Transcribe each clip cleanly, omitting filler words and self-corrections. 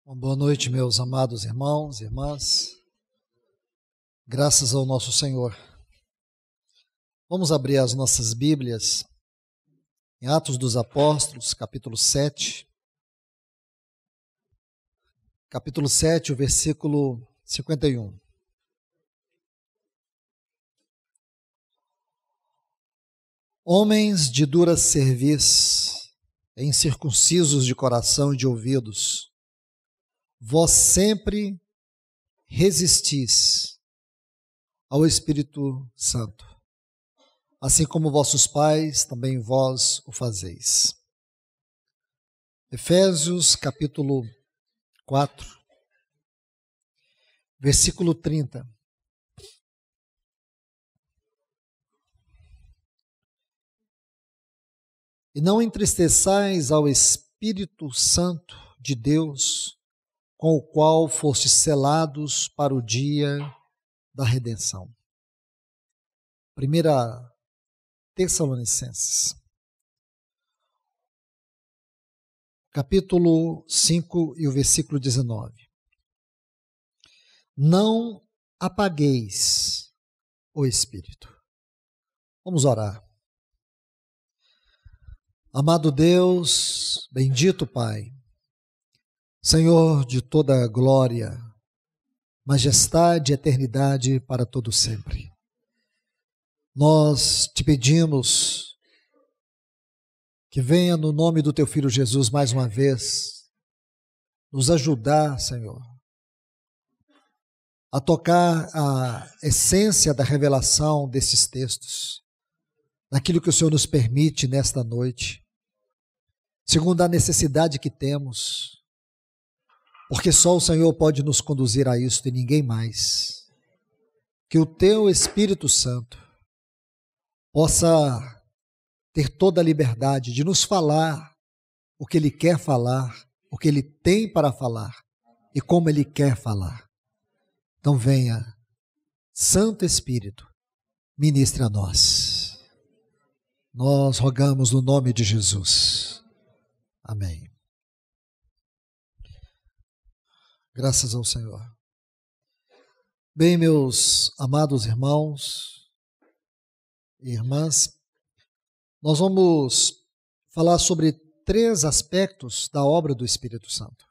Uma boa noite, meus amados irmãos e irmãs. Graças ao nosso Senhor. Vamos abrir as nossas Bíblias em Atos dos Apóstolos, capítulo 7. Capítulo 7, o versículo 51. Homens de dura cerviz, incircuncisos de coração e de ouvidos, vós sempre resistis ao Espírito Santo, assim como vossos pais, também vós o fazeis. Efésios capítulo 4, versículo 30. E não entristeçais ao Espírito Santo de Deus, com o qual fostes selados para o dia da redenção. 1 Tessalonicenses, capítulo 5 e o versículo 19. Não apagueis o Espírito. Vamos orar. Amado Deus, bendito Pai, Senhor de toda glória, majestade e eternidade para todo sempre. Nós te pedimos que venha no nome do teu Filho Jesus mais uma vez nos ajudar, Senhor, a tocar a essência da revelação desses textos, naquilo que o Senhor nos permite nesta noite, segundo a necessidade que temos, porque só o Senhor pode nos conduzir a isso e ninguém mais. Que o teu Espírito Santo possa ter toda a liberdade de nos falar o que Ele quer falar, o que Ele tem para falar e como Ele quer falar. Então venha, Santo Espírito, ministre a nós. Nós rogamos no nome de Jesus. Amém. Graças ao Senhor. Bem, meus amados irmãos e irmãs, nós vamos falar sobre 3 aspectos da obra do Espírito Santo: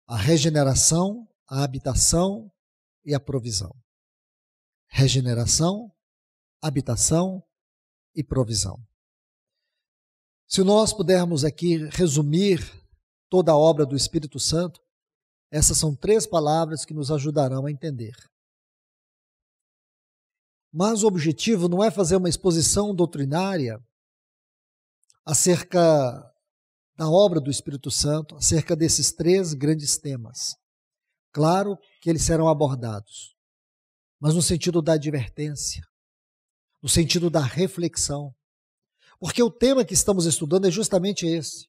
a regeneração, a habitação e a provisão. Regeneração, habitação e provisão. Se nós pudermos aqui resumir toda a obra do Espírito Santo, essas são 3 palavras que nos ajudarão a entender. Mas o objetivo não é fazer uma exposição doutrinária acerca da obra do Espírito Santo, acerca desses 3 grandes temas. Claro que eles serão abordados, mas no sentido da advertência, no sentido da reflexão. Porque o tema que estamos estudando é justamente esse: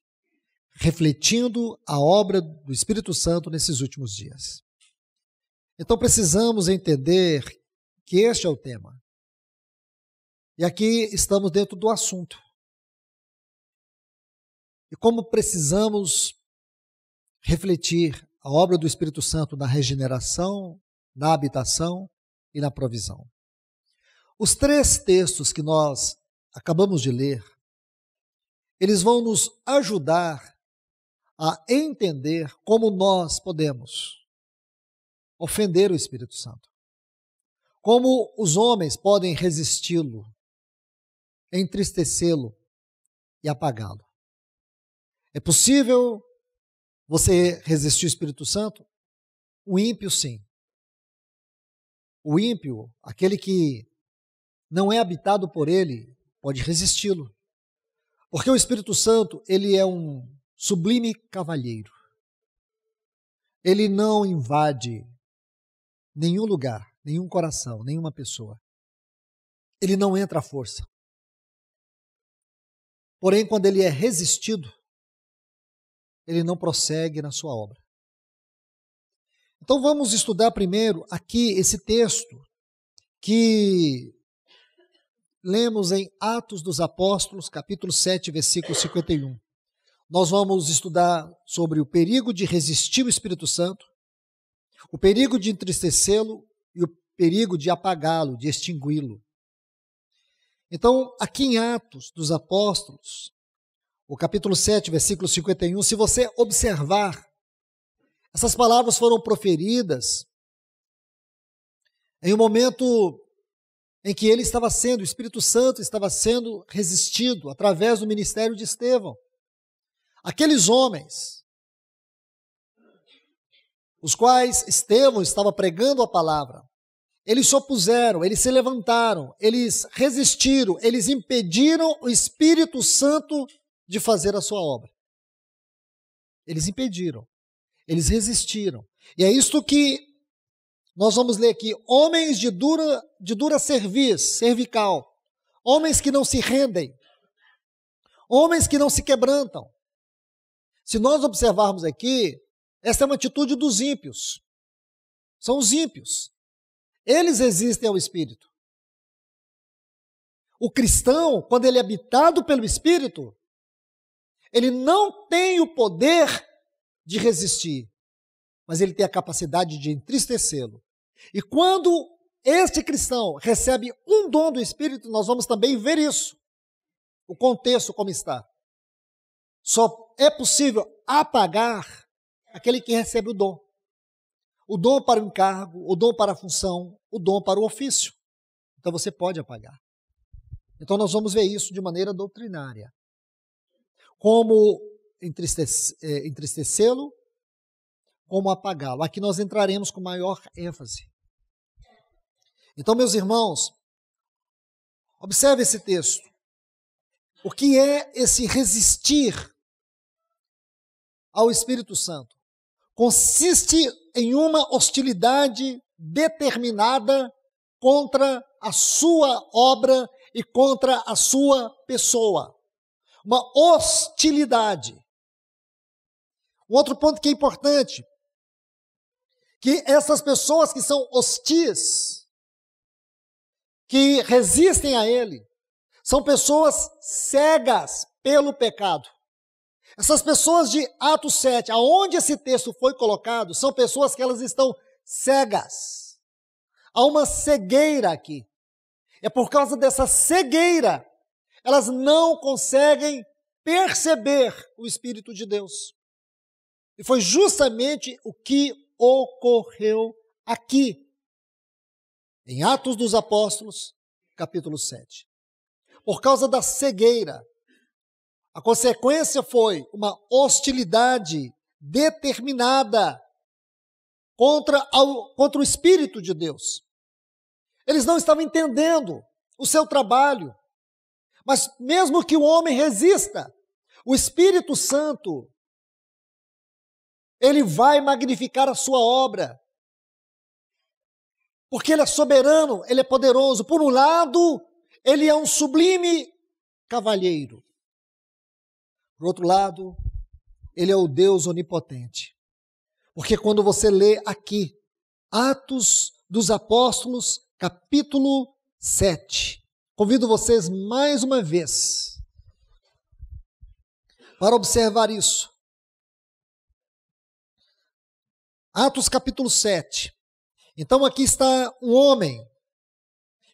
refletindo a obra do Espírito Santo nesses últimos dias. Então precisamos entender que este é o tema. E aqui estamos dentro do assunto. E como precisamos refletir a obra do Espírito Santo na regeneração, na habitação e na provisão. Os 3 textos que nós acabamos de ler, eles vão nos ajudar a entender como nós podemos ofender o Espírito Santo. Como os homens podem resisti-lo, entristecê-lo e apagá-lo. É possível você resistir ao Espírito Santo? O ímpio, sim. O ímpio, aquele que não é habitado por ele, pode resisti-lo. Porque o Espírito Santo, ele é um sublime cavalheiro. Ele não invade nenhum lugar, nenhum coração, nenhuma pessoa. Ele não entra à força. Porém, quando ele é resistido, ele não prossegue na sua obra. Então vamos estudar primeiro aqui esse texto que lemos em Atos dos Apóstolos, capítulo 7, versículo 51. nós vamos estudar sobre o perigo de resistir o Espírito Santo, o perigo de entristecê-lo e o perigo de apagá-lo, de extingui-lo. Então, aqui em Atos dos Apóstolos, o capítulo 7, versículo 51, se você observar, essas palavras foram proferidas em um momento em que ele estava sendo, o Espírito Santo estava sendo resistido através do ministério de Estevão. Aqueles homens, os quais Estevão estava pregando a palavra, eles se opuseram, eles se levantaram, eles resistiram, eles impediram o Espírito Santo de fazer a sua obra. Eles impediram, eles resistiram. E é isto que nós vamos ler aqui: homens de dura cervical, homens que não se rendem, homens que não se quebrantam. Se nós observarmos aqui, essa é uma atitude dos ímpios. São os ímpios. Eles resistem ao Espírito. O cristão, quando ele é habitado pelo Espírito, ele não tem o poder de resistir, mas ele tem a capacidade de entristecê-lo. E quando este cristão recebe um dom do Espírito, nós vamos também ver isso, o contexto como está. Só é possível apagar aquele que recebe o dom. O dom para o encargo, o dom para a função, o dom para o ofício. Então você pode apagar. Então nós vamos ver isso de maneira doutrinária. Como entristecê-lo, como apagá-lo. Aqui nós entraremos com maior ênfase. Então, meus irmãos, observe esse texto. O que é esse resistir ao Espírito Santo? Consiste em uma hostilidade determinada contra a sua obra e contra a sua pessoa. Uma hostilidade. Um outro ponto que é importante, que essas pessoas que são hostis, que resistem a ele, são pessoas cegas pelo pecado. Essas pessoas de Atos 7, aonde esse texto foi colocado, são pessoas que elas estão cegas. Há uma cegueira aqui. É por causa dessa cegueira, elas não conseguem perceber o Espírito de Deus. E foi justamente o que ocorreu aqui, em Atos dos Apóstolos, capítulo 7. Por causa da cegueira, a consequência foi uma hostilidade determinada contra o Espírito de Deus. Eles não estavam entendendo o seu trabalho, mas mesmo que o homem resista, o Espírito Santo, ele vai magnificar a sua obra, porque ele é soberano, ele é poderoso. Por um lado, ele é um sublime cavalheiro. Por outro lado, ele é o Deus onipotente. Porque quando você lê aqui, Atos dos Apóstolos, capítulo 7, convido vocês mais uma vez para observar isso. Atos capítulo 7. Então aqui está um homem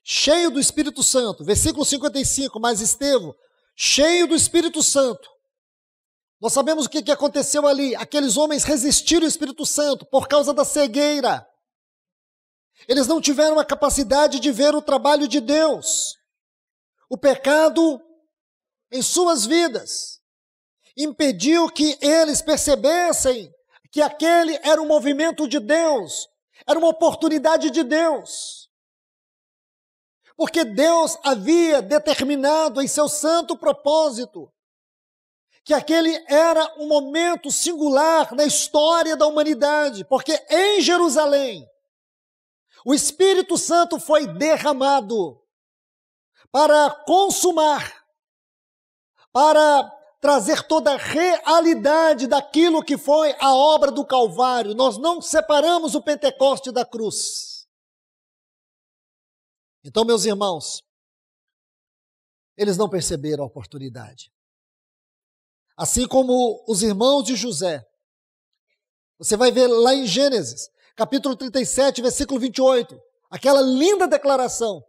cheio do Espírito Santo. Versículo 55, mas Estevão, cheio do Espírito Santo. Nós sabemos o que aconteceu ali. Aqueles homens resistiram ao Espírito Santo por causa da cegueira. Eles não tiveram a capacidade de ver o trabalho de Deus. O pecado em suas vidas impediu que eles percebessem que aquele era um movimento de Deus, era uma oportunidade de Deus. Porque Deus havia determinado em seu santo propósito que aquele era um momento singular na história da humanidade, porque em Jerusalém o Espírito Santo foi derramado para consumar, para trazer toda a realidade daquilo que foi a obra do Calvário. Nós não separamos o Pentecoste da cruz. Então, meus irmãos, eles não perceberam a oportunidade. assim como os irmãos de José. Você vai ver lá em Gênesis, capítulo 37, versículo 28, aquela linda declaração,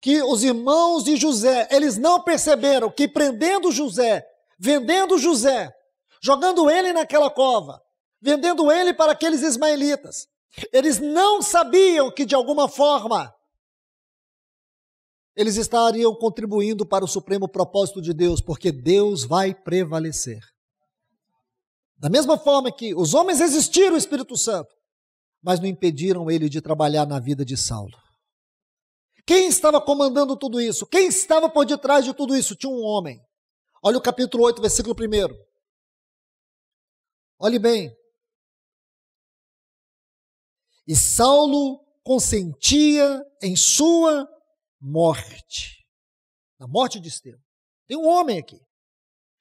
que os irmãos de José, eles não perceberam que prendendo José, vendendo José, jogando ele naquela cova, vendendo ele para aqueles ismaelitas, eles não sabiam que de alguma forma eles estariam contribuindo para o supremo propósito de Deus, porque Deus vai prevalecer. Da mesma forma que os homens resistiram ao Espírito Santo, mas não impediram ele de trabalhar na vida de Saulo. Quem estava comandando tudo isso? Quem estava por detrás de tudo isso? Tinha um homem. Olha o capítulo 8, versículo 1. Olhe bem. E Saulo consentia em sua morte. Na morte de Estevão. Tem um homem aqui.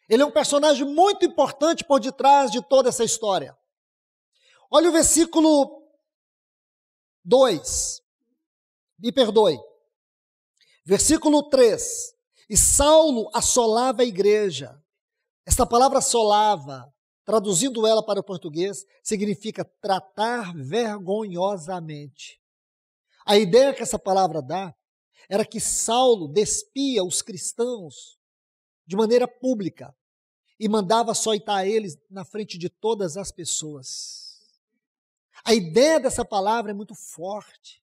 Ele é um personagem muito importante por detrás de toda essa história. Olha o versículo 2. Me perdoe. Versículo 3. E Saulo assolava a igreja. Esta palavra assolava, traduzindo ela para o português, significa tratar vergonhosamente. A ideia que essa palavra dá era que Saulo despia os cristãos de maneira pública e mandava açoitar eles na frente de todas as pessoas. A ideia dessa palavra é muito forte.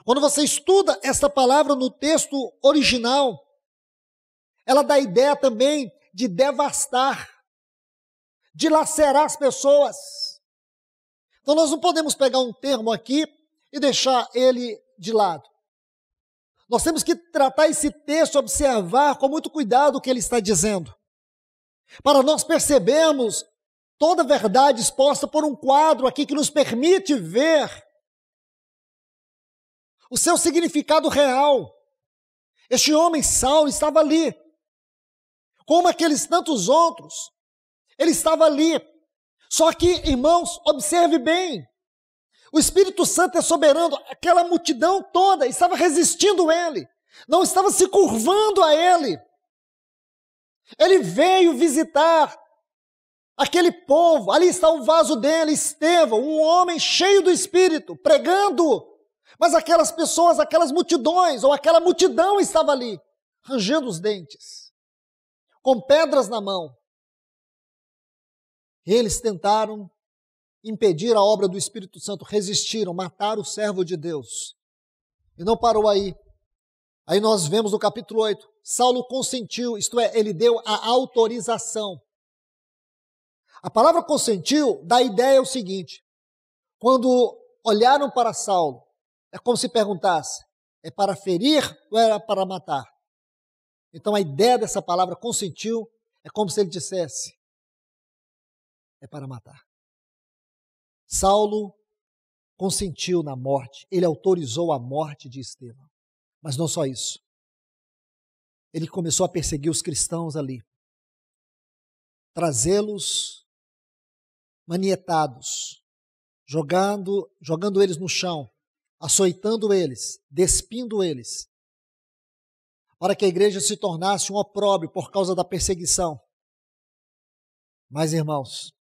Quando você estuda essa palavra no texto original, ela dá a ideia também de devastar, de lacerar as pessoas. Então nós não podemos pegar um termo aqui e deixar ele de lado. Nós temos que tratar esse texto, observar com muito cuidado o que ele está dizendo, para nós percebermos toda a verdade exposta por um quadro aqui que nos permite ver o seu significado real. Este homem, Saulo, estava ali, como aqueles tantos outros, ele estava ali. Só que, irmãos, observe bem, o Espírito Santo é soberano, aquela multidão toda estava resistindo a ele, não estava se curvando a ele. Ele veio visitar aquele povo, ali está o vaso dele, Estevão, um homem cheio do Espírito, pregando, mas aquelas pessoas, aquelas multidões, ou aquela multidão estava ali, rangendo os dentes, com pedras na mão. Eles tentaram impedir a obra do Espírito Santo, resistiram, mataram o servo de Deus. E não parou aí. Aí nós vemos no capítulo 8, Saulo consentiu, isto é, ele deu a autorização. A palavra consentiu dá a ideia o seguinte: quando olharam para Saulo, é como se perguntasse, é para ferir ou era para matar? Então a ideia dessa palavra consentiu é como se ele dissesse, é para matar. Saulo consentiu na morte, ele autorizou a morte de Estevão. Mas não só isso. Ele começou a perseguir os cristãos ali, trazê-los manietados, jogando eles no chão, açoitando eles, despindo eles, para que a igreja se tornasse um opróbrio por causa da perseguição. Mas, irmãos,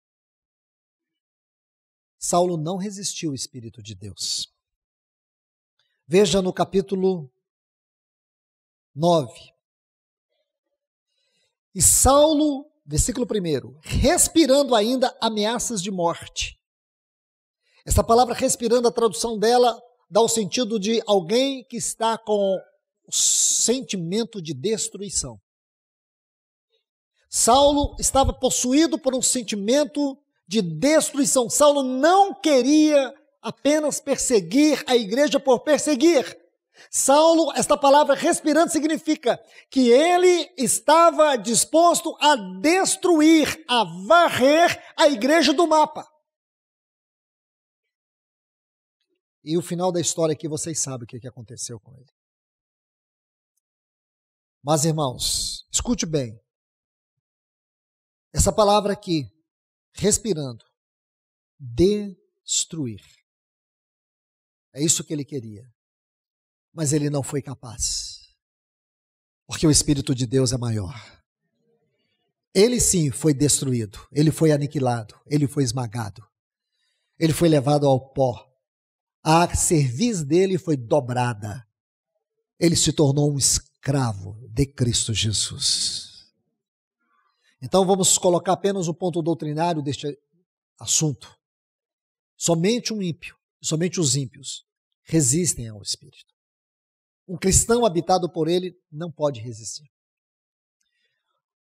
Saulo não resistiu ao Espírito de Deus. Veja no capítulo 9. E Saulo, versículo 1, respirando ainda ameaças de morte. Essa palavra respirando, a tradução dela dá o sentido de alguém que está com o sentimento de destruição. Saulo estava possuído por um sentimento de destruição. Saulo não queria apenas perseguir a igreja por perseguir. Saulo, esta palavra respirando significa que ele estava disposto a destruir, a varrer a igreja do mapa. E o final da história aqui, vocês sabem o que aconteceu com ele. Mas, irmãos, escute bem. Essa palavra aqui, respirando, destruir. É isso que ele queria. Mas ele não foi capaz. Porque o Espírito de Deus é maior. Ele sim foi destruído, ele foi aniquilado, ele foi esmagado, ele foi levado ao pó. A cerviz dele foi dobrada. Ele se tornou um escravo de Cristo Jesus. Então vamos colocar apenas o ponto doutrinário deste assunto. Somente um ímpio, somente os ímpios resistem ao Espírito. Um cristão habitado por ele não pode resistir.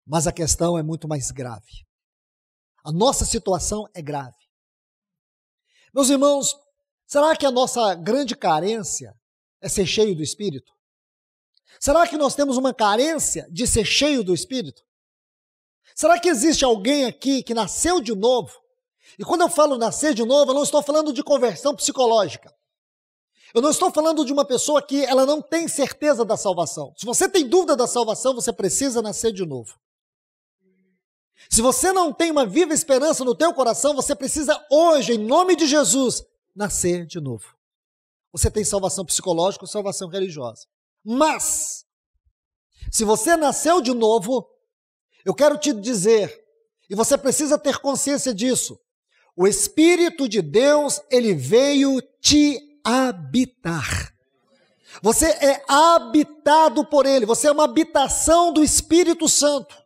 Mas a questão é muito mais grave. A nossa situação é grave. Meus irmãos, será que a nossa grande carência é ser cheio do Espírito? Será que nós temos uma carência de ser cheio do Espírito? Será que existe alguém aqui que nasceu de novo? E quando eu falo nascer de novo, eu não estou falando de conversão psicológica. Eu não estou falando de uma pessoa que ela não tem certeza da salvação. Se você tem dúvida da salvação, você precisa nascer de novo. Se você não tem uma viva esperança no teu coração, você precisa hoje, em nome de Jesus, nascer de novo. Você tem salvação psicológica ou salvação religiosa. Mas, se você nasceu de novo, eu quero te dizer, e você precisa ter consciência disso, o Espírito de Deus, ele veio te habitar. Você é habitado por ele, você é uma habitação do Espírito Santo.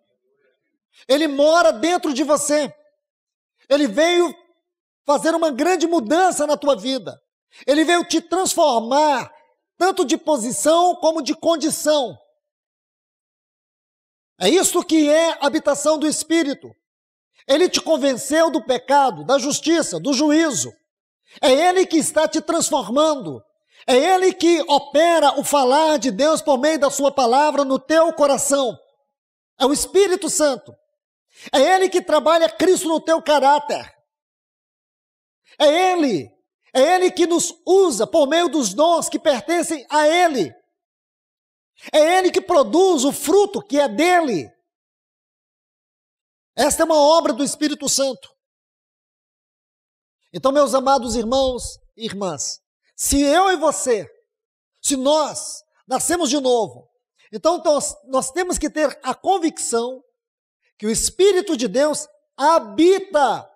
Ele mora dentro de você. Ele veio fazer uma grande mudança na tua vida. Ele veio te transformar, tanto de posição como de condição. É isso que é habitação do Espírito. Ele te convenceu do pecado, da justiça, do juízo. É Ele que está te transformando. É Ele que opera o falar de Deus por meio da sua palavra no teu coração. É o Espírito Santo. É Ele que trabalha Cristo no teu caráter. É Ele que nos usa por meio dos dons que pertencem a Ele. É Ele que produz o fruto que é dele. Esta é uma obra do Espírito Santo. Então, meus amados irmãos e irmãs, se eu e você, se nós nascemos de novo, então nós temos que ter a convicção que o Espírito de Deus habita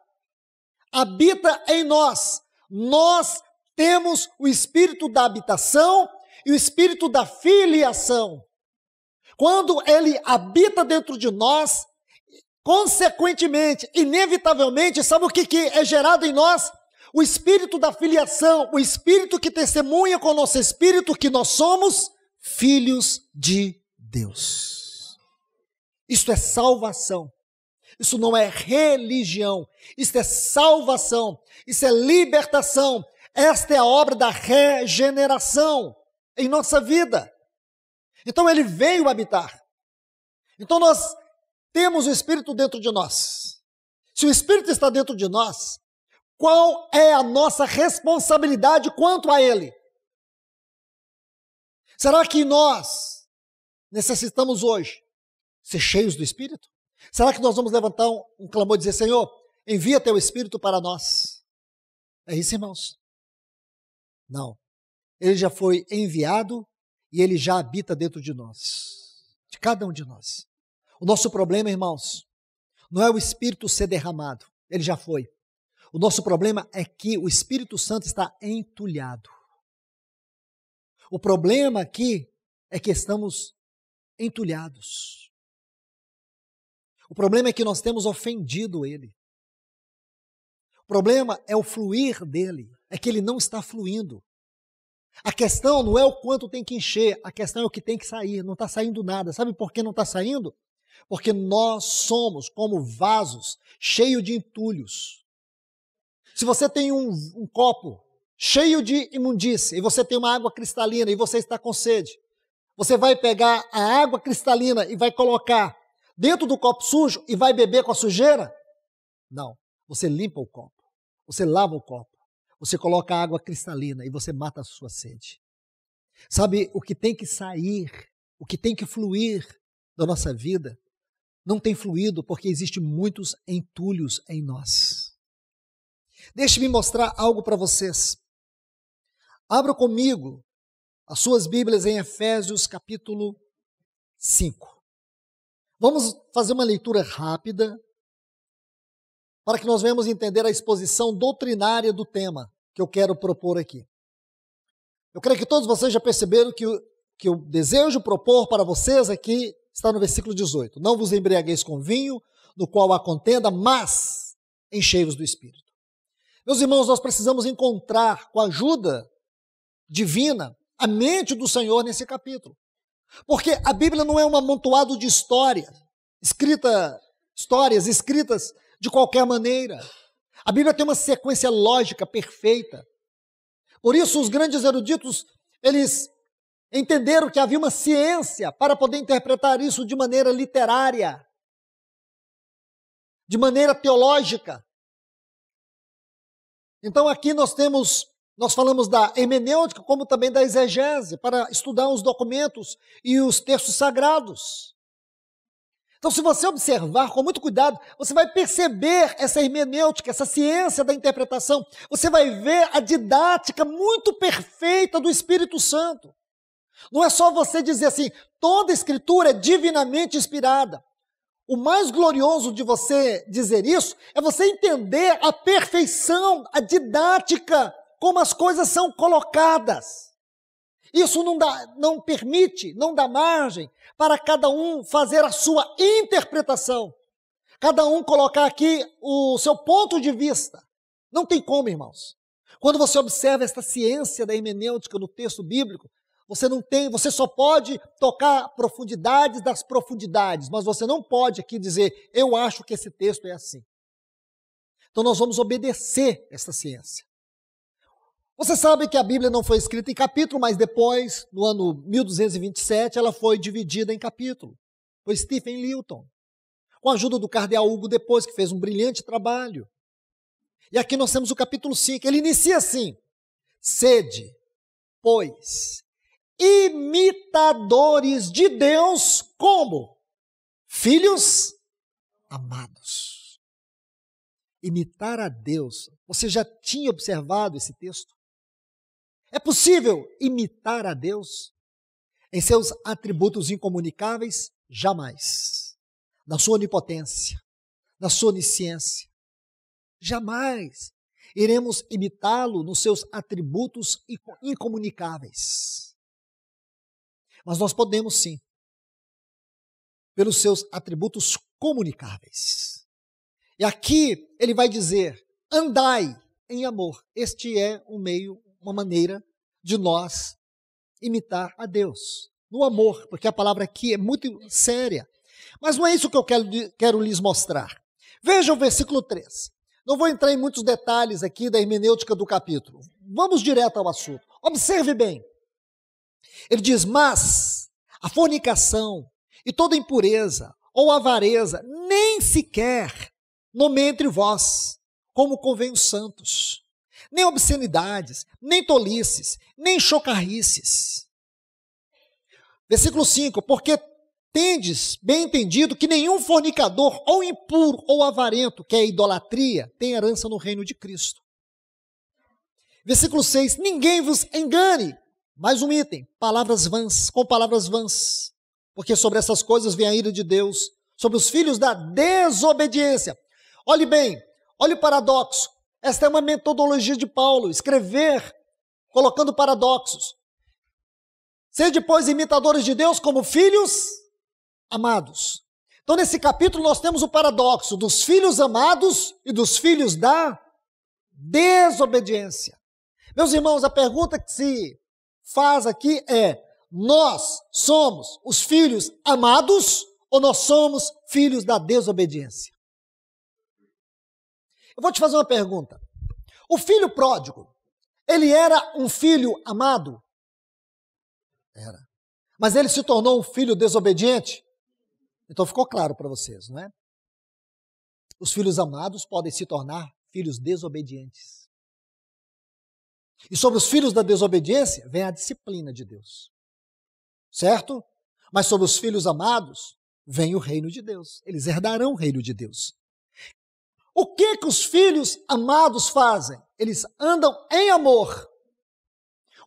em nós. Nós temos o Espírito da habitação e o Espírito da filiação. Quando ele habita dentro de nós, consequentemente, inevitavelmente, sabe o que é gerado em nós? O Espírito da filiação, o Espírito que testemunha com o nosso Espírito que nós somos filhos de Deus. Isto é salvação. Isso não é religião. Isso é salvação. Isso é libertação. Esta é a obra da regeneração em nossa vida. Então ele veio habitar. Então nós temos o Espírito dentro de nós. Se o Espírito está dentro de nós, qual é a nossa responsabilidade quanto a ele? Será que nós necessitamos hoje ser cheios do Espírito? Será que nós vamos levantar um clamor e dizer, Senhor, envia teu Espírito para nós? É isso, irmãos? Não. Ele já foi enviado e ele já habita dentro de nós, de cada um de nós. O nosso problema, irmãos, não é o Espírito ser derramado, ele já foi. O nosso problema é que o Espírito Santo está entulhado. O problema aqui é que estamos entulhados. O problema é que nós temos ofendido ele. O problema é o fluir dele, é que ele não está fluindo. A questão não é o quanto tem que encher, a questão é o que tem que sair, não está saindo nada. Sabe por que não está saindo? Porque nós somos como vasos cheios de entulhos. Se você tem um copo cheio de imundícia e você tem uma água cristalina e você está com sede, você vai pegar a água cristalina e vai colocar dentro do copo sujo e vai beber com a sujeira? Não, você limpa o copo, você lava o copo, você coloca a água cristalina e você mata a sua sede. Sabe, o que tem que sair, o que tem que fluir da nossa vida, não tem fluído porque existem muitos entulhos em nós. Deixe-me mostrar algo para vocês. Abra comigo as suas Bíblias em Efésios capítulo 5. Vamos fazer uma leitura rápida para que nós venhamos entender a exposição doutrinária do tema que eu quero propor aqui. Eu creio que todos vocês já perceberam que eu desejo propor para vocês aqui está no versículo 18. Não vos embriagueis com vinho, no qual há contenda, mas enchei-vos do Espírito. Meus irmãos, nós precisamos encontrar com a ajuda divina a mente do Senhor nesse capítulo. Porque a Bíblia não é um amontoado de histórias escritas de qualquer maneira. A Bíblia tem uma sequência lógica perfeita. Por isso, os grandes eruditos, eles entenderam que havia uma ciência para poder interpretar isso de maneira literária, de maneira teológica. Então, aqui nós falamos da hermenêutica, como também da exegese, para estudar os documentos e os textos sagrados. Então, se você observar com muito cuidado, você vai perceber essa hermenêutica, essa ciência da interpretação. Você vai ver a didática muito perfeita do Espírito Santo. Não é só você dizer assim, toda a Escritura é divinamente inspirada. O mais glorioso de você dizer isso é você entender a perfeição, a didática, como as coisas são colocadas. Isso não dá margem para cada um fazer a sua interpretação. Cada um colocar aqui o seu ponto de vista. Não tem como, irmãos. Quando você observa esta ciência da hermenêutica no texto bíblico, você só pode tocar profundidades das profundidades, mas você não pode aqui dizer, eu acho que esse texto é assim. Então nós vamos obedecer essa ciência. Você sabe que a Bíblia não foi escrita em capítulo, mas depois, no ano 1227, ela foi dividida em capítulo. Foi Stephen Newton, com a ajuda do cardeal Hugo depois, que fez um brilhante trabalho. E aqui nós temos o capítulo 5, ele inicia assim, sede, pois, imitadores de Deus como filhos amados. Imitar a Deus. Você já tinha observado esse texto? É possível imitar a Deus em seus atributos incomunicáveis? Jamais. Na sua onipotência, na sua onisciência. Jamais iremos imitá-lo nos seus atributos incomunicáveis. Mas nós podemos sim, pelos seus atributos comunicáveis. E aqui ele vai dizer, andai em amor. Este é um meio, uma maneira de nós imitar a Deus. No amor, porque a palavra aqui é muito séria. Mas não é isso que eu quero lhes mostrar. Veja o versículo 3. Não vou entrar em muitos detalhes aqui da hermenêutica do capítulo. Vamos direto ao assunto. Observe bem. Ele diz, mas a fornicação e toda impureza ou avareza nem sequer nomeia entre vós, como convém os santos, nem obscenidades, nem tolices, nem chocarrices. Versículo 5, porque tendes bem entendido que nenhum fornicador ou impuro ou avarento, que é idolatria, tem herança no reino de Cristo. Versículo 6, ninguém vos engane. Mais um item, palavras vãs, com palavras vãs, porque sobre essas coisas vem a ira de Deus, sobre os filhos da desobediência. Olhe bem, olhe o paradoxo, esta é uma metodologia de Paulo, escrever colocando paradoxos. Sede, pois, imitadores de Deus como filhos amados. Então nesse capítulo nós temos o paradoxo dos filhos amados e dos filhos da desobediência. Meus irmãos, a pergunta que se faz aqui é, nós somos os filhos amados ou nós somos filhos da desobediência? Eu vou te fazer uma pergunta. O filho pródigo, ele era um filho amado? Era. Mas ele se tornou um filho desobediente? Então ficou claro para vocês, não é? Os filhos amados podem se tornar filhos desobedientes. E sobre os filhos da desobediência vem a disciplina de Deus. Certo? Mas sobre os filhos amados vem o reino de Deus. Eles herdarão o reino de Deus. O que os filhos amados fazem? Eles andam em amor.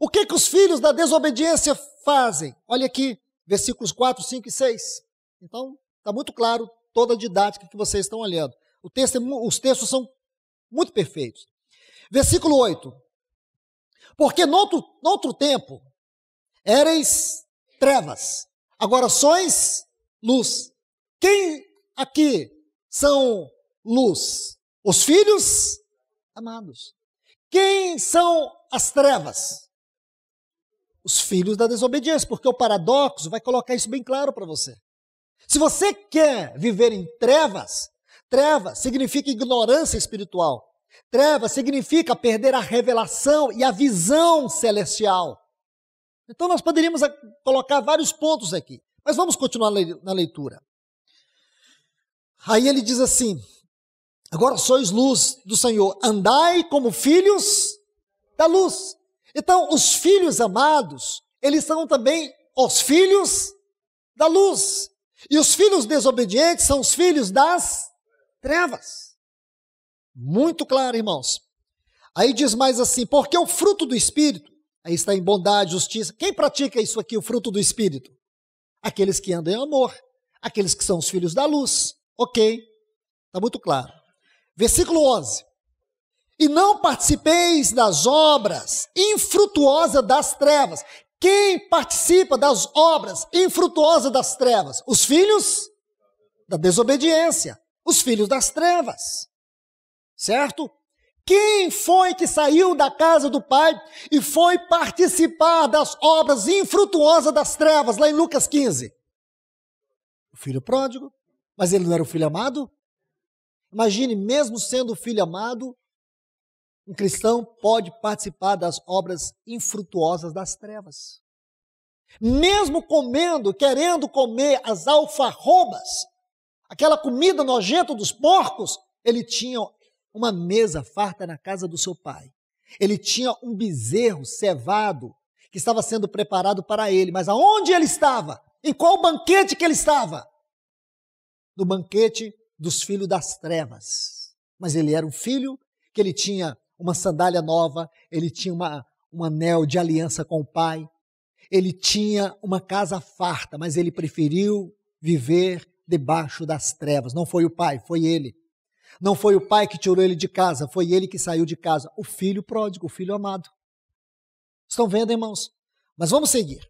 O que os filhos da desobediência fazem? Olha aqui, versículos 4, 5 e 6. Então, Está muito claro toda a didática que vocês estão olhando. Os textos são muito perfeitos. Versículo 8. Porque noutro tempo éreis trevas, agora sois luz. Quem aqui são luz? Os filhos amados. Quem são as trevas? Os filhos da desobediência, porque o paradoxo vai colocar isso bem claro para você. Se você quer viver em trevas, trevas significa ignorância espiritual. Trevas significa perder a revelação e a visão celestial. Então nós poderíamos colocar vários pontos aqui, mas vamos continuar na leitura. Aí ele diz assim: agora sois luz do Senhor, andai como filhos da luz. Então os filhos amados, eles são também os filhos da luz. E os filhos desobedientes são os filhos das trevas. Muito claro, irmãos. Aí diz mais assim: porque o fruto do Espírito, aí está em bondade, justiça. Quem pratica isso aqui, o fruto do Espírito? Aqueles que andam em amor, aqueles que são os filhos da luz. Ok, está muito claro. Versículo 11. E não participeis das obras infrutuosas das trevas. Quem participa das obras infrutuosas das trevas? Os filhos da desobediência, os filhos das trevas. Certo? Quem foi que saiu da casa do Pai e foi participar das obras infrutuosas das trevas, lá em Lucas 15? O filho pródigo. Mas ele não era o filho amado? Imagine, mesmo sendo o filho amado, um cristão pode participar das obras infrutuosas das trevas. Mesmo comendo, querendo comer as alfarrobas, aquela comida nojenta dos porcos, ele tinha uma mesa farta na casa do seu pai. Ele tinha um bezerro cevado que estava sendo preparado para ele. Mas aonde ele estava? Em qual banquete que ele estava? No banquete dos filhos das trevas. Mas ele era um filho que ele tinha uma sandália nova, ele tinha um anel de aliança com o pai, ele tinha uma casa farta, mas ele preferiu viver debaixo das trevas. Não foi o pai, foi ele. Não foi o pai que tirou ele de casa, foi ele que saiu de casa. O filho pródigo, o filho amado. Estão vendo, irmãos? Mas vamos seguir.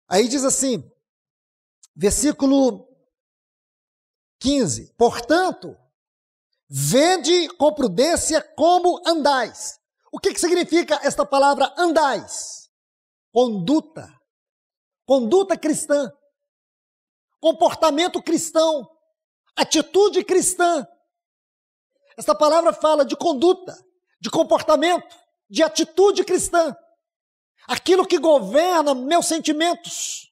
Aí diz assim, versículo 15. Portanto, vede com prudência como andais. O que significa esta palavra andais? Conduta. Conduta cristã. Comportamento cristão. Atitude cristã. Esta palavra fala de conduta, de comportamento, de atitude cristã. Aquilo que governa meus sentimentos,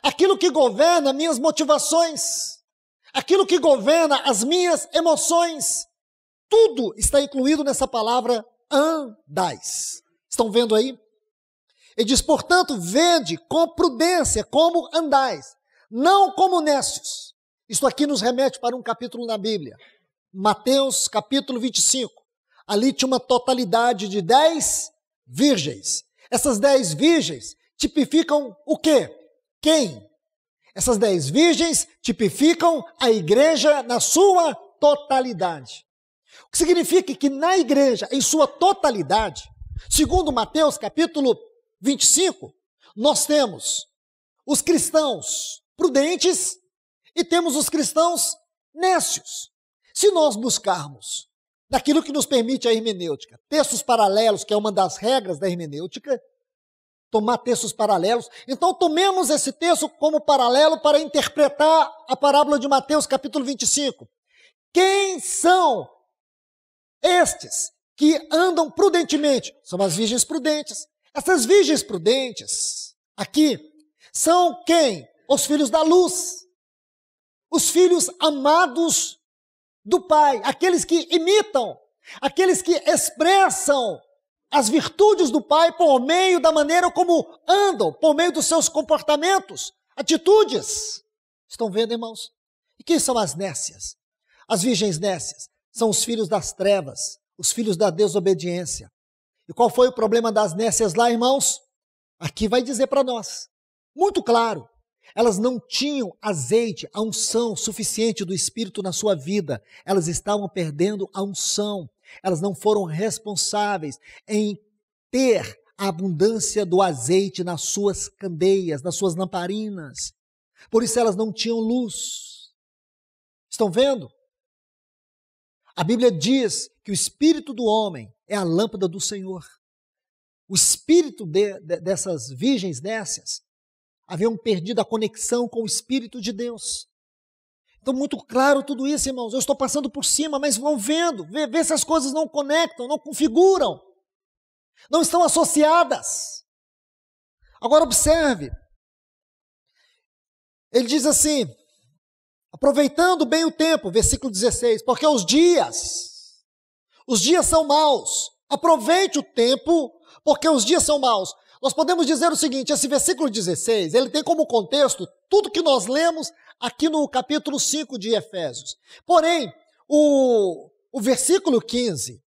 aquilo que governa minhas motivações, aquilo que governa as minhas emoções, tudo está incluído nessa palavra andais. Estão vendo aí? Ele diz, portanto, vede com prudência como andais, não como necios. Isso aqui nos remete para um capítulo na Bíblia, Mateus capítulo 25. Ali tinha uma totalidade de 10 virgens. Essas 10 virgens tipificam o quê? Quem? Essas 10 virgens tipificam a igreja na sua totalidade. O que significa que na igreja, em sua totalidade, segundo Mateus capítulo 25, nós temos os cristãos prudentes e temos os cristãos nécios. Se nós buscarmos naquilo que nos permite a hermenêutica, textos paralelos, que é uma das regras da hermenêutica, tomar textos paralelos, então tomemos esse texto como paralelo para interpretar a parábola de Mateus capítulo 25. Quem são estes que andam prudentemente? São as virgens prudentes. Essas virgens prudentes aqui são quem? Os filhos da luz, os filhos amados do Pai, aqueles que imitam, aqueles que expressam as virtudes do Pai por meio da maneira como andam, por meio dos seus comportamentos, atitudes. Estão vendo, irmãos? E quem são as nécias? As virgens nécias são os filhos das trevas, os filhos da desobediência. E qual foi o problema das nécias lá, irmãos? Aqui vai dizer para nós, muito claro, Elas não tinham azeite, a unção suficiente do Espírito na sua vida. Elas estavam perdendo a unção. Elas não foram responsáveis em ter a abundância do azeite nas suas candeias, nas suas lamparinas. Por isso elas não tinham luz. Estão vendo? A Bíblia diz que o espírito do homem é a lâmpada do Senhor. O espírito dessas virgens nécias haviam perdido a conexão com o Espírito de Deus. Então, muito claro tudo isso, irmãos. Eu estou passando por cima, mas vão vendo, vê se as coisas não conectam, não configuram, não estão associadas. Agora observe, ele diz assim, aproveitando bem o tempo, versículo 16, porque os dias são maus, aproveite o tempo, porque os dias são maus. Nós podemos dizer o seguinte, esse versículo 16, ele tem como contexto tudo que nós lemos aqui no capítulo 5 de Efésios. Porém, o versículo 15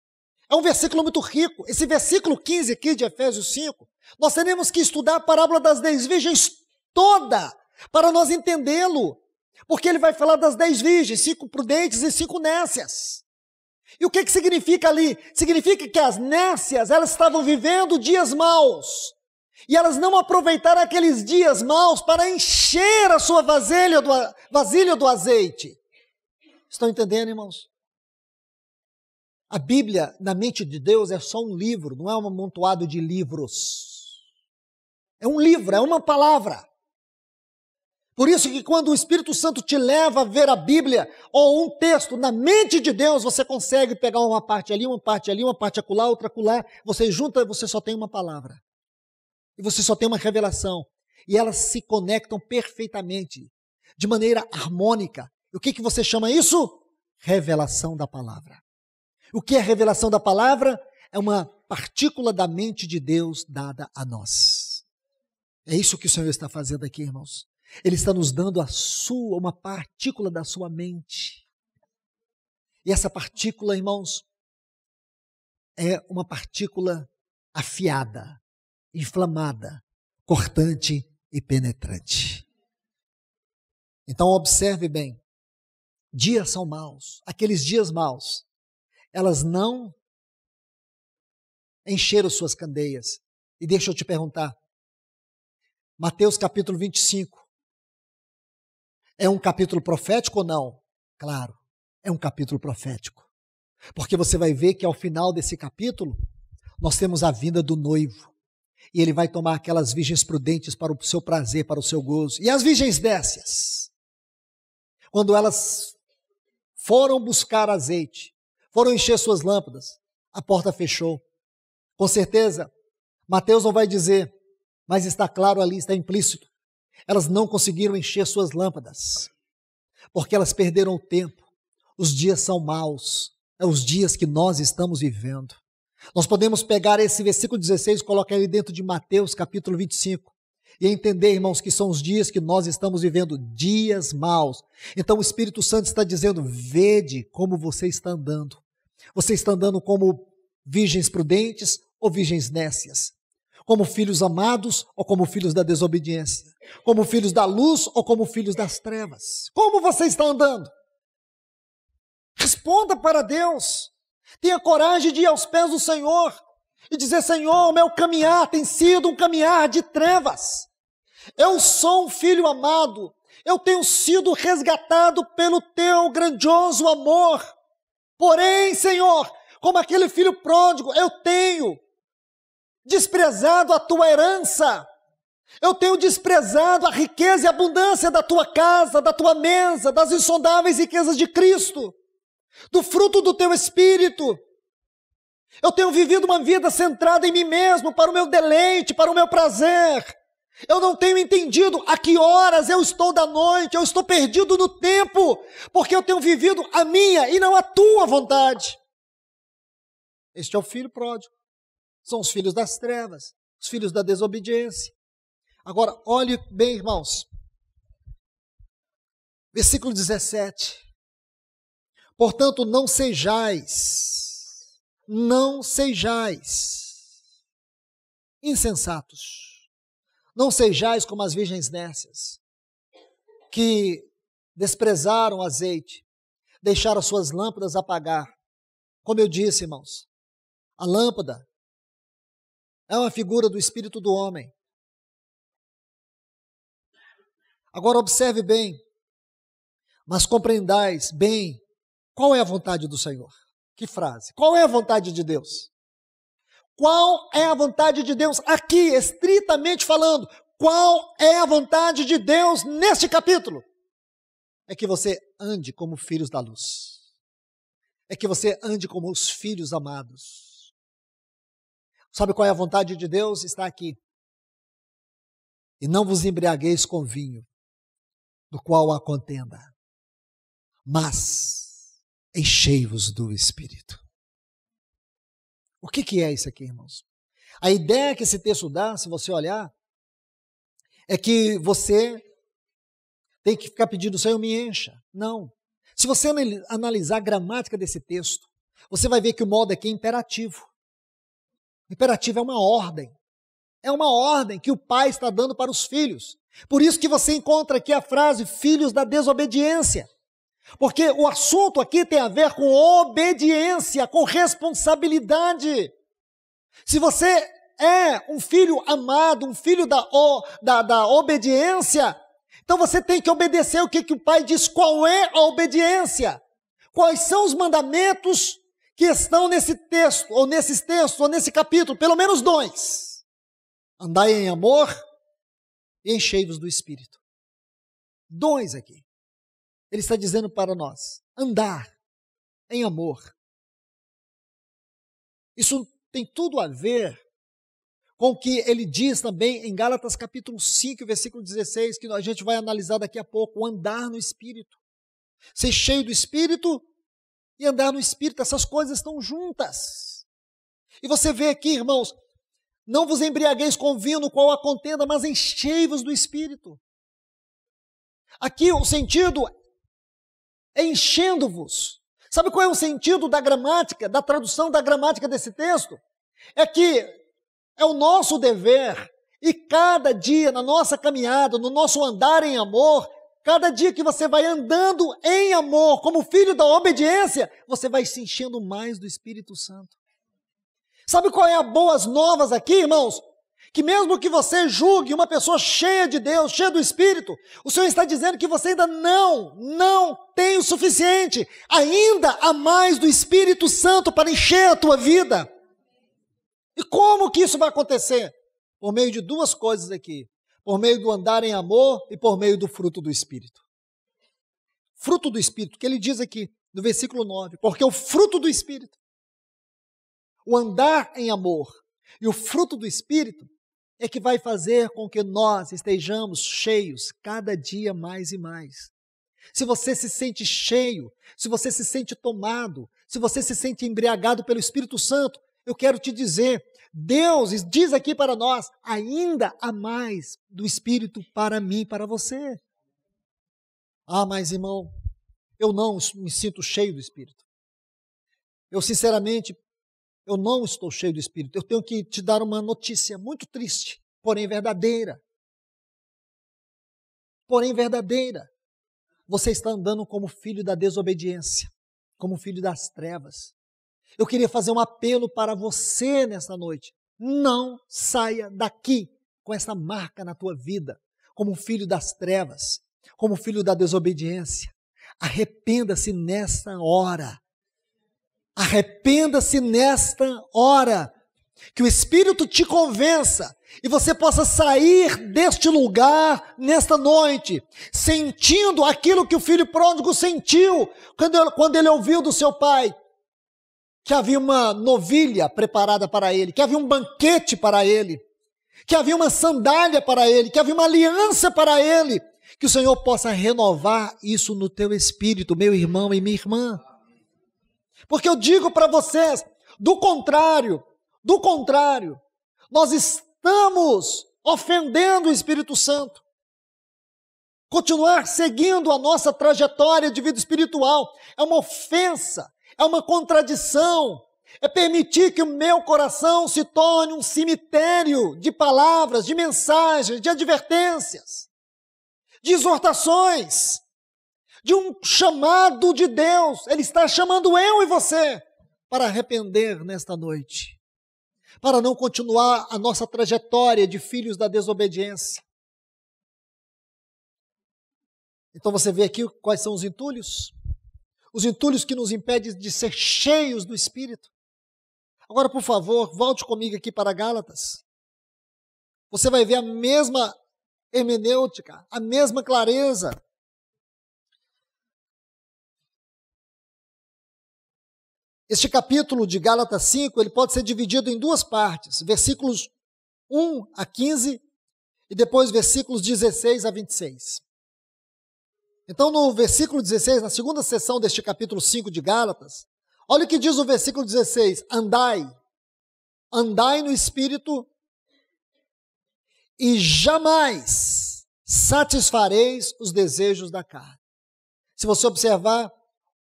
é um versículo muito rico. Esse versículo 15 aqui de Efésios 5, nós teremos que estudar a parábola das 10 virgens toda, para nós entendê-lo. Porque ele vai falar das 10 virgens, 5 prudentes e 5 nécias. E o que significa ali? Significa que as nécias, elas estavam vivendo dias maus. E elas não aproveitaram aqueles dias maus para encher a sua vasilha do azeite. Estão entendendo, irmãos? A Bíblia, na mente de Deus, é só um livro, não é um amontoado de livros. É um livro, é uma palavra. Por isso que quando o Espírito Santo te leva a ver a Bíblia ou um texto na mente de Deus, você consegue pegar uma parte ali, uma parte ali, uma parte acolá, outra acolá, você junta, você só tem uma palavra. E você só tem uma revelação. E elas se conectam perfeitamente, de maneira harmônica. E o que você chama isso? Revelação da palavra. O que é revelação da palavra? É uma partícula da mente de Deus dada a nós. É isso que o Senhor está fazendo aqui, irmãos. Ele está nos dando uma partícula da sua mente. E essa partícula, irmãos, é uma partícula afiada, inflamada, cortante e penetrante. Então observe bem, dias são maus, aqueles dias maus, elas não encheram suas candeias. E deixa eu te perguntar, Mateus capítulo 25, é um capítulo profético ou não? Claro, é um capítulo profético. Porque você vai ver que ao final desse capítulo, nós temos a vinda do noivo. E ele vai tomar aquelas virgens prudentes para o seu prazer, para o seu gozo. E as virgens nécias, quando elas foram buscar azeite, foram encher suas lâmpadas, a porta fechou. Com certeza, Mateus não vai dizer, mas está claro ali, está implícito. Elas não conseguiram encher suas lâmpadas, porque elas perderam o tempo. Os dias são maus, é os dias que nós estamos vivendo. Nós podemos pegar esse versículo 16 e colocar ele dentro de Mateus capítulo 25 e entender, irmãos, que são os dias que nós estamos vivendo, dias maus. Então o Espírito Santo está dizendo, vede como você está andando. Você está andando como virgens prudentes ou virgens nécias? Como filhos amados ou como filhos da desobediência? Como filhos da luz ou como filhos das trevas? Como você está andando? Responda para Deus. Tenha coragem de ir aos pés do Senhor e dizer, Senhor, o meu caminhar tem sido um caminhar de trevas. Eu sou um filho amado. Eu tenho sido resgatado pelo teu grandioso amor. Porém, Senhor, como aquele filho pródigo, eu tenho desprezado a tua herança. Eu tenho desprezado a riqueza e a abundância da tua casa, da tua mesa, das insondáveis riquezas de Cristo, do fruto do teu Espírito. Eu tenho vivido uma vida centrada em mim mesmo, para o meu deleite, para o meu prazer. Eu não tenho entendido a que horas eu estou da noite, eu estou perdido no tempo, porque eu tenho vivido a minha e não a tua vontade. Este é o filho pródigo. São os filhos das trevas, os filhos da desobediência. Agora, olhe bem, irmãos. Versículo 17. Portanto, não sejais insensatos. Não sejais como as virgens nécias. que desprezaram o azeite, deixaram suas lâmpadas apagar. Como eu disse, irmãos, a lâmpada é uma figura do espírito do homem. Agora observe bem, mas compreendais bem qual é a vontade do Senhor. Que frase! Qual é a vontade de Deus? Qual é a vontade de Deus aqui, estritamente falando? Qual é a vontade de Deus neste capítulo? É que você ande como filhos da luz. É que você ande como os filhos amados. Sabe qual é a vontade de Deus? Está aqui. E não vos embriagueis com vinho, do qual há contenda, mas enchei-vos do Espírito. O que é isso aqui, irmãos? A ideia que esse texto dá, se você olhar, é que você tem que ficar pedindo, Senhor, me encha. Não. Se você analisar a gramática desse texto, você vai ver que o modo aqui é imperativo. Imperativo é uma ordem. É uma ordem que o pai está dando para os filhos. Por isso que você encontra aqui a frase, filhos da desobediência. Porque o assunto aqui tem a ver com obediência, com responsabilidade. Se você é um filho amado, um filho da obediência, então você tem que obedecer o que o pai diz. Qual é a obediência? Quais são os mandamentos que estão nesse texto, ou nesses textos, ou nesse capítulo? Pelo menos 2. Andai em amor e enchei-vos do Espírito. 2 aqui. Ele está dizendo para nós, andar em amor. Isso tem tudo a ver com o que ele diz também em Gálatas capítulo 5, versículo 16, que a gente vai analisar daqui a pouco, o andar no Espírito. Ser cheio do Espírito e andar no Espírito, essas coisas estão juntas. E você vê aqui, irmãos, não vos embriagueis com vinho no qual há contenda, mas enchei-vos do Espírito. Aqui o sentido é enchendo-vos. Sabe qual é o sentido da gramática, da tradução da gramática desse texto? É que é o nosso dever, e cada dia na nossa caminhada, no nosso andar em amor, cada dia que você vai andando em amor, como filho da obediência, você vai se enchendo mais do Espírito Santo. Sabe qual é a boas novas aqui, irmãos? Que mesmo que você julgue uma pessoa cheia de Deus, cheia do Espírito, o Senhor está dizendo que você ainda não tem o suficiente, ainda há mais do Espírito Santo para encher a tua vida. E como que isso vai acontecer? Por meio de 2 coisas aqui. Por meio do andar em amor e por meio do fruto do Espírito. Fruto do Espírito, que ele diz aqui no versículo 9. Porque o fruto do Espírito, o andar em amor e o fruto do Espírito é que vai fazer com que nós estejamos cheios cada dia mais e mais. Se você se sente cheio, se você se sente tomado, se você se sente embriagado pelo Espírito Santo, eu quero te dizer, Deus diz aqui para nós, ainda há mais do Espírito para mim, para você. Ah, mas irmão, eu não me sinto cheio do Espírito. Eu sinceramente, eu não estou cheio do Espírito. Eu tenho que te dar uma notícia muito triste, porém verdadeira. Porém verdadeira. Você está andando como filho da desobediência, como filho das trevas. Eu queria fazer um apelo para você nesta noite. Não saia daqui com essa marca na tua vida, como filho das trevas, como filho da desobediência. Arrependa-se nesta hora. Arrependa-se nesta hora. Que o Espírito te convença e você possa sair deste lugar nesta noite, sentindo aquilo que o filho pródigo sentiu quando ele ouviu do seu pai. Que havia uma novilha preparada para ele, que havia um banquete para ele, que havia uma sandália para ele, que havia uma aliança para ele, que o Senhor possa renovar isso no teu espírito, meu irmão e minha irmã. Porque eu digo para vocês, do contrário, nós estamos ofendendo o Espírito Santo. Continuar seguindo a nossa trajetória de vida espiritual é uma ofensa. É uma contradição, é permitir que o meu coração se torne um cemitério de palavras, de mensagens, de advertências, de exortações, de um chamado de Deus. Ele está chamando eu e você para arrepender nesta noite, para não continuar a nossa trajetória de filhos da desobediência. Então você vê aqui quais são os entulhos que nos impedem de ser cheios do Espírito. Agora, por favor, volte comigo aqui para Gálatas. Você vai ver a mesma hermenêutica, a mesma clareza. Este capítulo de Gálatas 5, ele pode ser dividido em duas partes, versículos 1 a 15 e depois versículos 16 a 26. Então, no versículo 16, na segunda seção deste capítulo 5 de Gálatas, olha o que diz o versículo 16: andai no Espírito e jamais satisfareis os desejos da carne. Se você observar,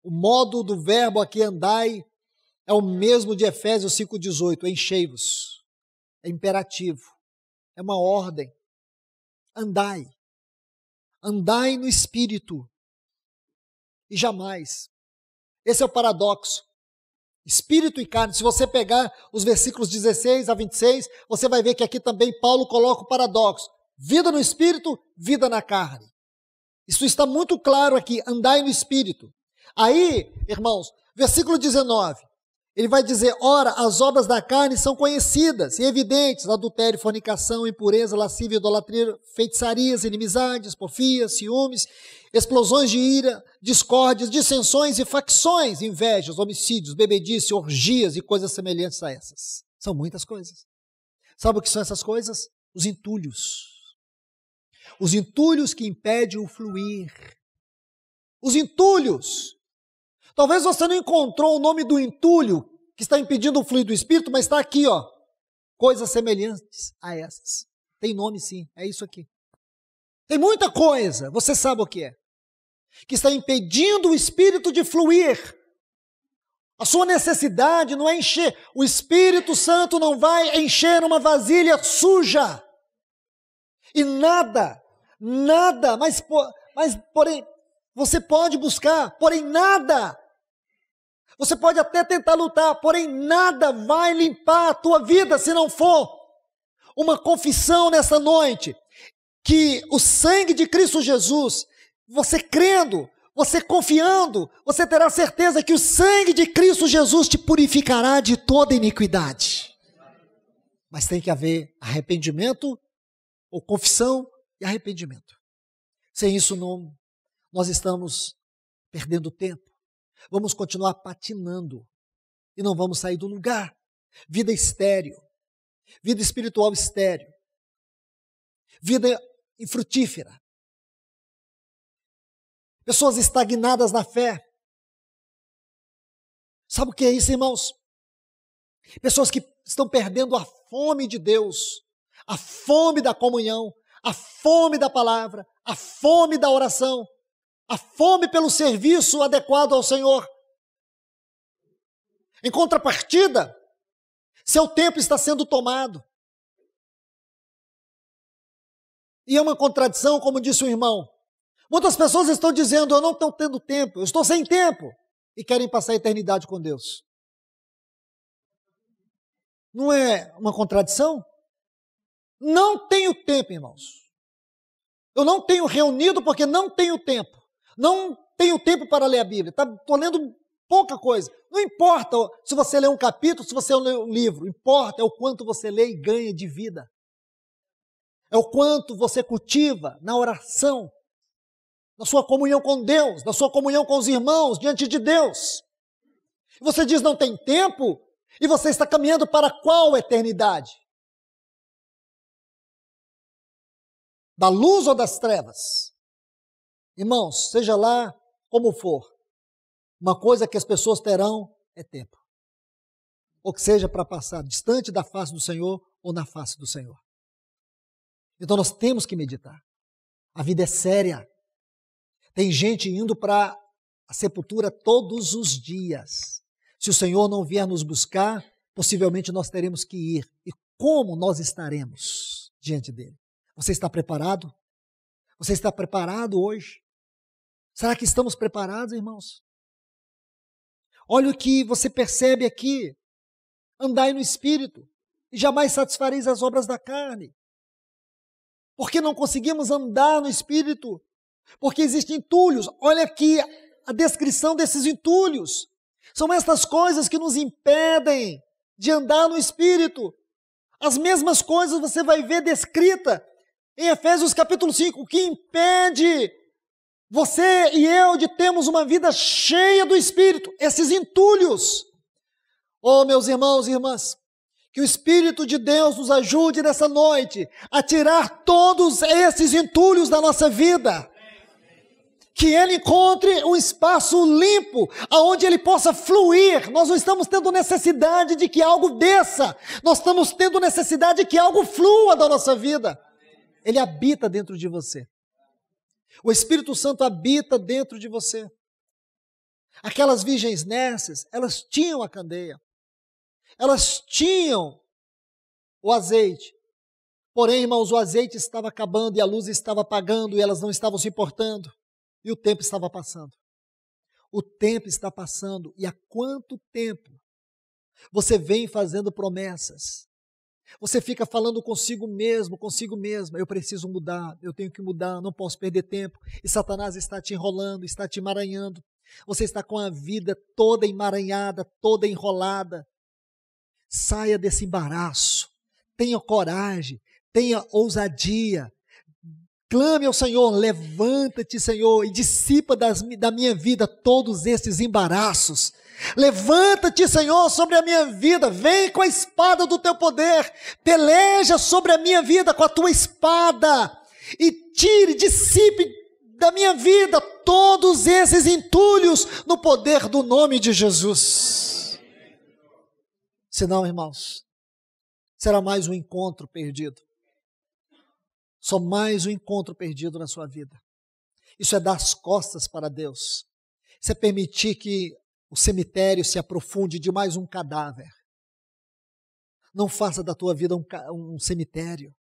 o modo do verbo aqui, andai, é o mesmo de Efésios 5,18, enchei-vos. É imperativo, é uma ordem. Andai no Espírito e jamais. Esse é o paradoxo. Espírito e carne. Se você pegar os versículos 16 a 26, você vai ver que aqui também Paulo coloca o paradoxo. Vida no Espírito, vida na carne. Isso está muito claro aqui, andai no Espírito. Aí, irmãos, versículo 19, ele vai dizer, ora, as obras da carne são conhecidas e evidentes, adultério, fornicação, impureza, lascívia, idolatria, feitiçarias, inimizades, porfias, ciúmes, explosões de ira, discórdias, dissensões e facções, invejas, homicídios, bebedice, orgias e coisas semelhantes a essas. São muitas coisas. Sabe o que são essas coisas? Os entulhos. Os entulhos que impedem o fluir. Os entulhos. Talvez você não encontrou o nome do entulho que está impedindo o fluir do Espírito, mas está aqui, ó. Coisas semelhantes a essas. Tem nome sim, é isso aqui. Tem muita coisa, você sabe o que é. Que está impedindo o Espírito de fluir. A sua necessidade não é encher. O Espírito Santo não vai encher uma vasilha suja. E nada, mas porém, você pode buscar, porém nada. Você pode até tentar lutar, porém nada vai limpar a tua vida se não for uma confissão nessa noite, que o sangue de Cristo Jesus, você crendo, você confiando, você terá certeza que o sangue de Cristo Jesus te purificará de toda iniquidade. Mas tem que haver arrependimento, ou confissão e arrependimento. Sem isso, nós estamos perdendo tempo. Vamos continuar patinando e não vamos sair do lugar. Vida estéril, vida espiritual estéril, vida infrutífera. Pessoas estagnadas na fé. Sabe o que é isso, irmãos? Pessoas que estão perdendo a fome de Deus, a fome da comunhão, a fome da palavra, a fome da oração, a fome pelo serviço adequado ao Senhor. Em contrapartida, seu tempo está sendo tomado. E é uma contradição, como disse o irmão. Muitas pessoas estão dizendo, eu não estou tendo tempo, eu estou sem tempo, e querem passar a eternidade com Deus. Não é uma contradição? Não tenho tempo, irmãos. Eu não tenho reunido porque não tenho tempo. Não tenho tempo para ler a Bíblia. Estou lendo pouca coisa. Não importa se você lê um capítulo, se você lê um livro. Importa é o quanto você lê e ganha de vida. É o quanto você cultiva na oração, na sua comunhão com Deus, na sua comunhão com os irmãos, diante de Deus. Você diz não tem tempo, e você está caminhando para qual eternidade? Da luz ou das trevas? Irmãos, seja lá como for, uma coisa que as pessoas terão é tempo. Ou que seja para passar distante da face do Senhor ou na face do Senhor. Então nós temos que meditar. A vida é séria. Tem gente indo para a sepultura todos os dias. Se o Senhor não vier nos buscar, possivelmente nós teremos que ir. E como nós estaremos diante dele? Você está preparado? Você está preparado hoje? Será que estamos preparados, irmãos? Olha o que você percebe aqui. Andai no Espírito e jamais satisfareis as obras da carne. Porque não conseguimos andar no Espírito? Porque existem entulhos. Olha aqui a descrição desses entulhos. São estas coisas que nos impedem de andar no Espírito. As mesmas coisas você vai ver descrita em Efésios capítulo 5. O que impede você e eu de termos uma vida cheia do Espírito? Esses entulhos. Oh, meus irmãos e irmãs, que o Espírito de Deus nos ajude nessa noite a tirar todos esses entulhos da nossa vida. Que Ele encontre um espaço limpo, aonde Ele possa fluir. Nós não estamos tendo necessidade de que algo desça, nós estamos tendo necessidade de que algo flua da nossa vida. Ele habita dentro de você. O Espírito Santo habita dentro de você. Aquelas virgens nécias, elas tinham a candeia. Elas tinham o azeite. Porém, irmãos, o azeite estava acabando e a luz estava apagando e elas não estavam se importando. E o tempo estava passando. O tempo está passando. E há quanto tempo você vem fazendo promessas? Você fica falando consigo mesmo, consigo mesma. Eu preciso mudar, eu tenho que mudar, não posso perder tempo. E Satanás está te enrolando, está te emaranhando. Você está com a vida toda emaranhada, toda enrolada. Saia desse embaraço. Tenha coragem, tenha ousadia. Clame ao Senhor, levanta-te, Senhor, e dissipa da minha vida todos esses embaraços. Levanta-te, Senhor, sobre a minha vida, vem com a espada do teu poder, peleja sobre a minha vida com a tua espada, e tire, dissipe da minha vida todos esses entulhos no poder do nome de Jesus. Senão, irmãos, será mais um encontro perdido. Só mais um encontro perdido na sua vida. Isso é dar as costas para Deus. Isso é permitir que o cemitério se aprofunde de mais um cadáver. Não faça da tua vida um cemitério.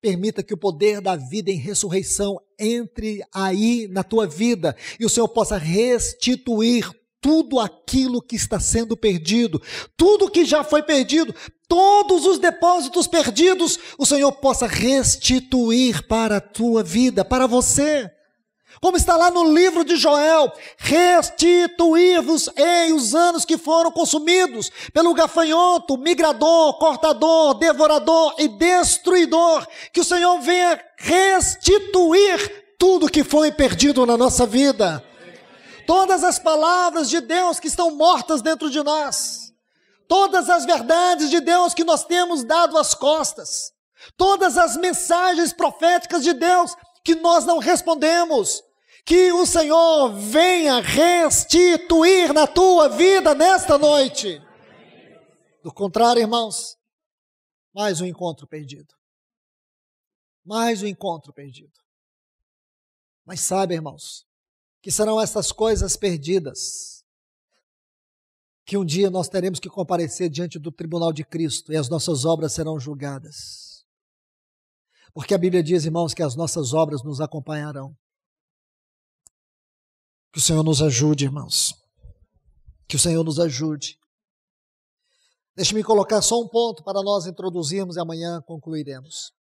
Permita que o poder da vida em ressurreição entre aí na tua vida e o Senhor possa restituir tudo aquilo que está sendo perdido, tudo que já foi perdido, todos os depósitos perdidos, o Senhor possa restituir para a tua vida, para você. Como está lá no livro de Joel, restituir-vos-ei os anos que foram consumidos pelo gafanhoto, migrador, cortador, devorador e destruidor, que o Senhor venha restituir tudo que foi perdido na nossa vida. Todas as palavras de Deus que estão mortas dentro de nós, todas as verdades de Deus que nós temos dado às costas, todas as mensagens proféticas de Deus que nós não respondemos, que o Senhor venha restituir na tua vida nesta noite. Do contrário, irmãos, mais um encontro perdido. Mais um encontro perdido. Mas sabe, irmãos, que serão essas coisas perdidas, que um dia nós teremos que comparecer diante do tribunal de Cristo e as nossas obras serão julgadas. Porque a Bíblia diz, irmãos, que as nossas obras nos acompanharão. Que o Senhor nos ajude, irmãos. Que o Senhor nos ajude. Deixe-me colocar só um ponto para nós introduzirmos e amanhã concluiremos.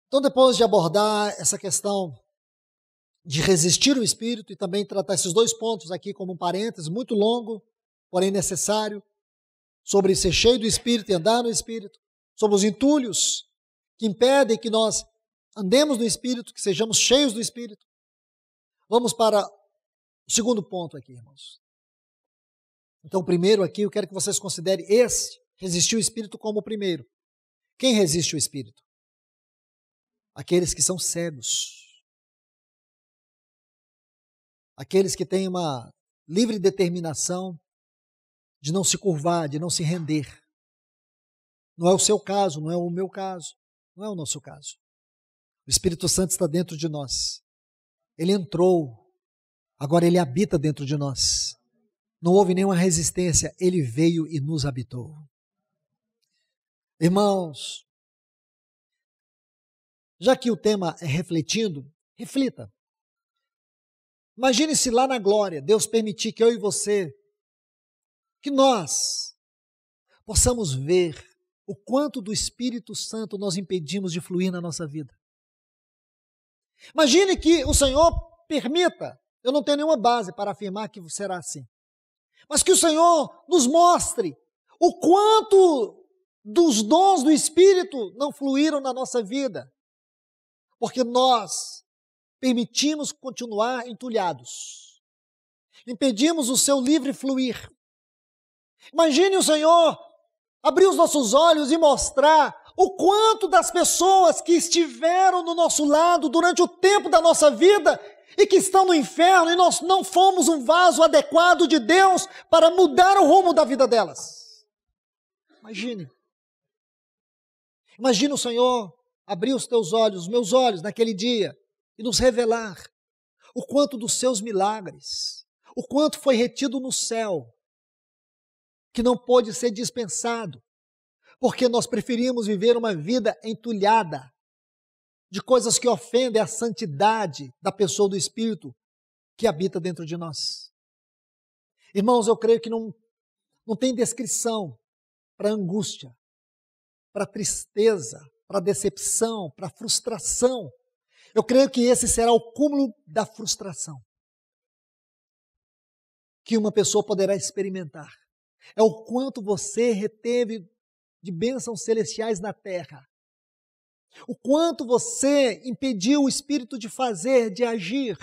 Então, depois de abordar essa questão de resistir ao Espírito e também tratar esses dois pontos aqui como um parênteses muito longo, porém necessário, sobre ser cheio do Espírito e andar no Espírito, sobre os entulhos que impedem que nós andemos no Espírito, que sejamos cheios do Espírito. Vamos para o segundo ponto aqui, irmãos. Então, primeiro aqui, eu quero que vocês considerem resistir ao Espírito como o primeiro. Quem resiste ao Espírito? Aqueles que são cegos. Aqueles que têm uma livre determinação de não se curvar, de não se render. Não é o seu caso, não é o meu caso, não é o nosso caso. O Espírito Santo está dentro de nós. Ele entrou, agora ele habita dentro de nós. Não houve nenhuma resistência, ele veio e nos habitou. Irmãos, Já que o tema é refletindo, reflita. Imagine se lá na glória, Deus permitir que eu e você, que nós possamos ver o quanto do Espírito Santo nós impedimos de fluir na nossa vida. Imagine que o Senhor permita, eu não tenho nenhuma base para afirmar que será assim, mas que o Senhor nos mostre o quanto dos dons do Espírito não fluíram na nossa vida, porque nós permitimos continuar entulhados, impedimos o seu livre fluir. Imagine o Senhor abrir os nossos olhos e mostrar o quanto das pessoas que estiveram do nosso lado durante o tempo da nossa vida e que estão no inferno, e nós não fomos um vaso adequado de Deus para mudar o rumo da vida delas. Imagine. Imagine o Senhor abrir os teus olhos, os meus olhos naquele dia e nos revelar o quanto dos seus milagres, o quanto foi retido no céu, que não pôde ser dispensado, porque nós preferimos viver uma vida entulhada de coisas que ofendem a santidade da pessoa do Espírito que habita dentro de nós. Irmãos, eu creio que não tem descrição para angústia, para tristeza, para decepção, para frustração. Eu creio que esse será o cúmulo da frustração que uma pessoa poderá experimentar. É o quanto você reteve de bênçãos celestiais na terra. O quanto você impediu o Espírito de fazer, de agir.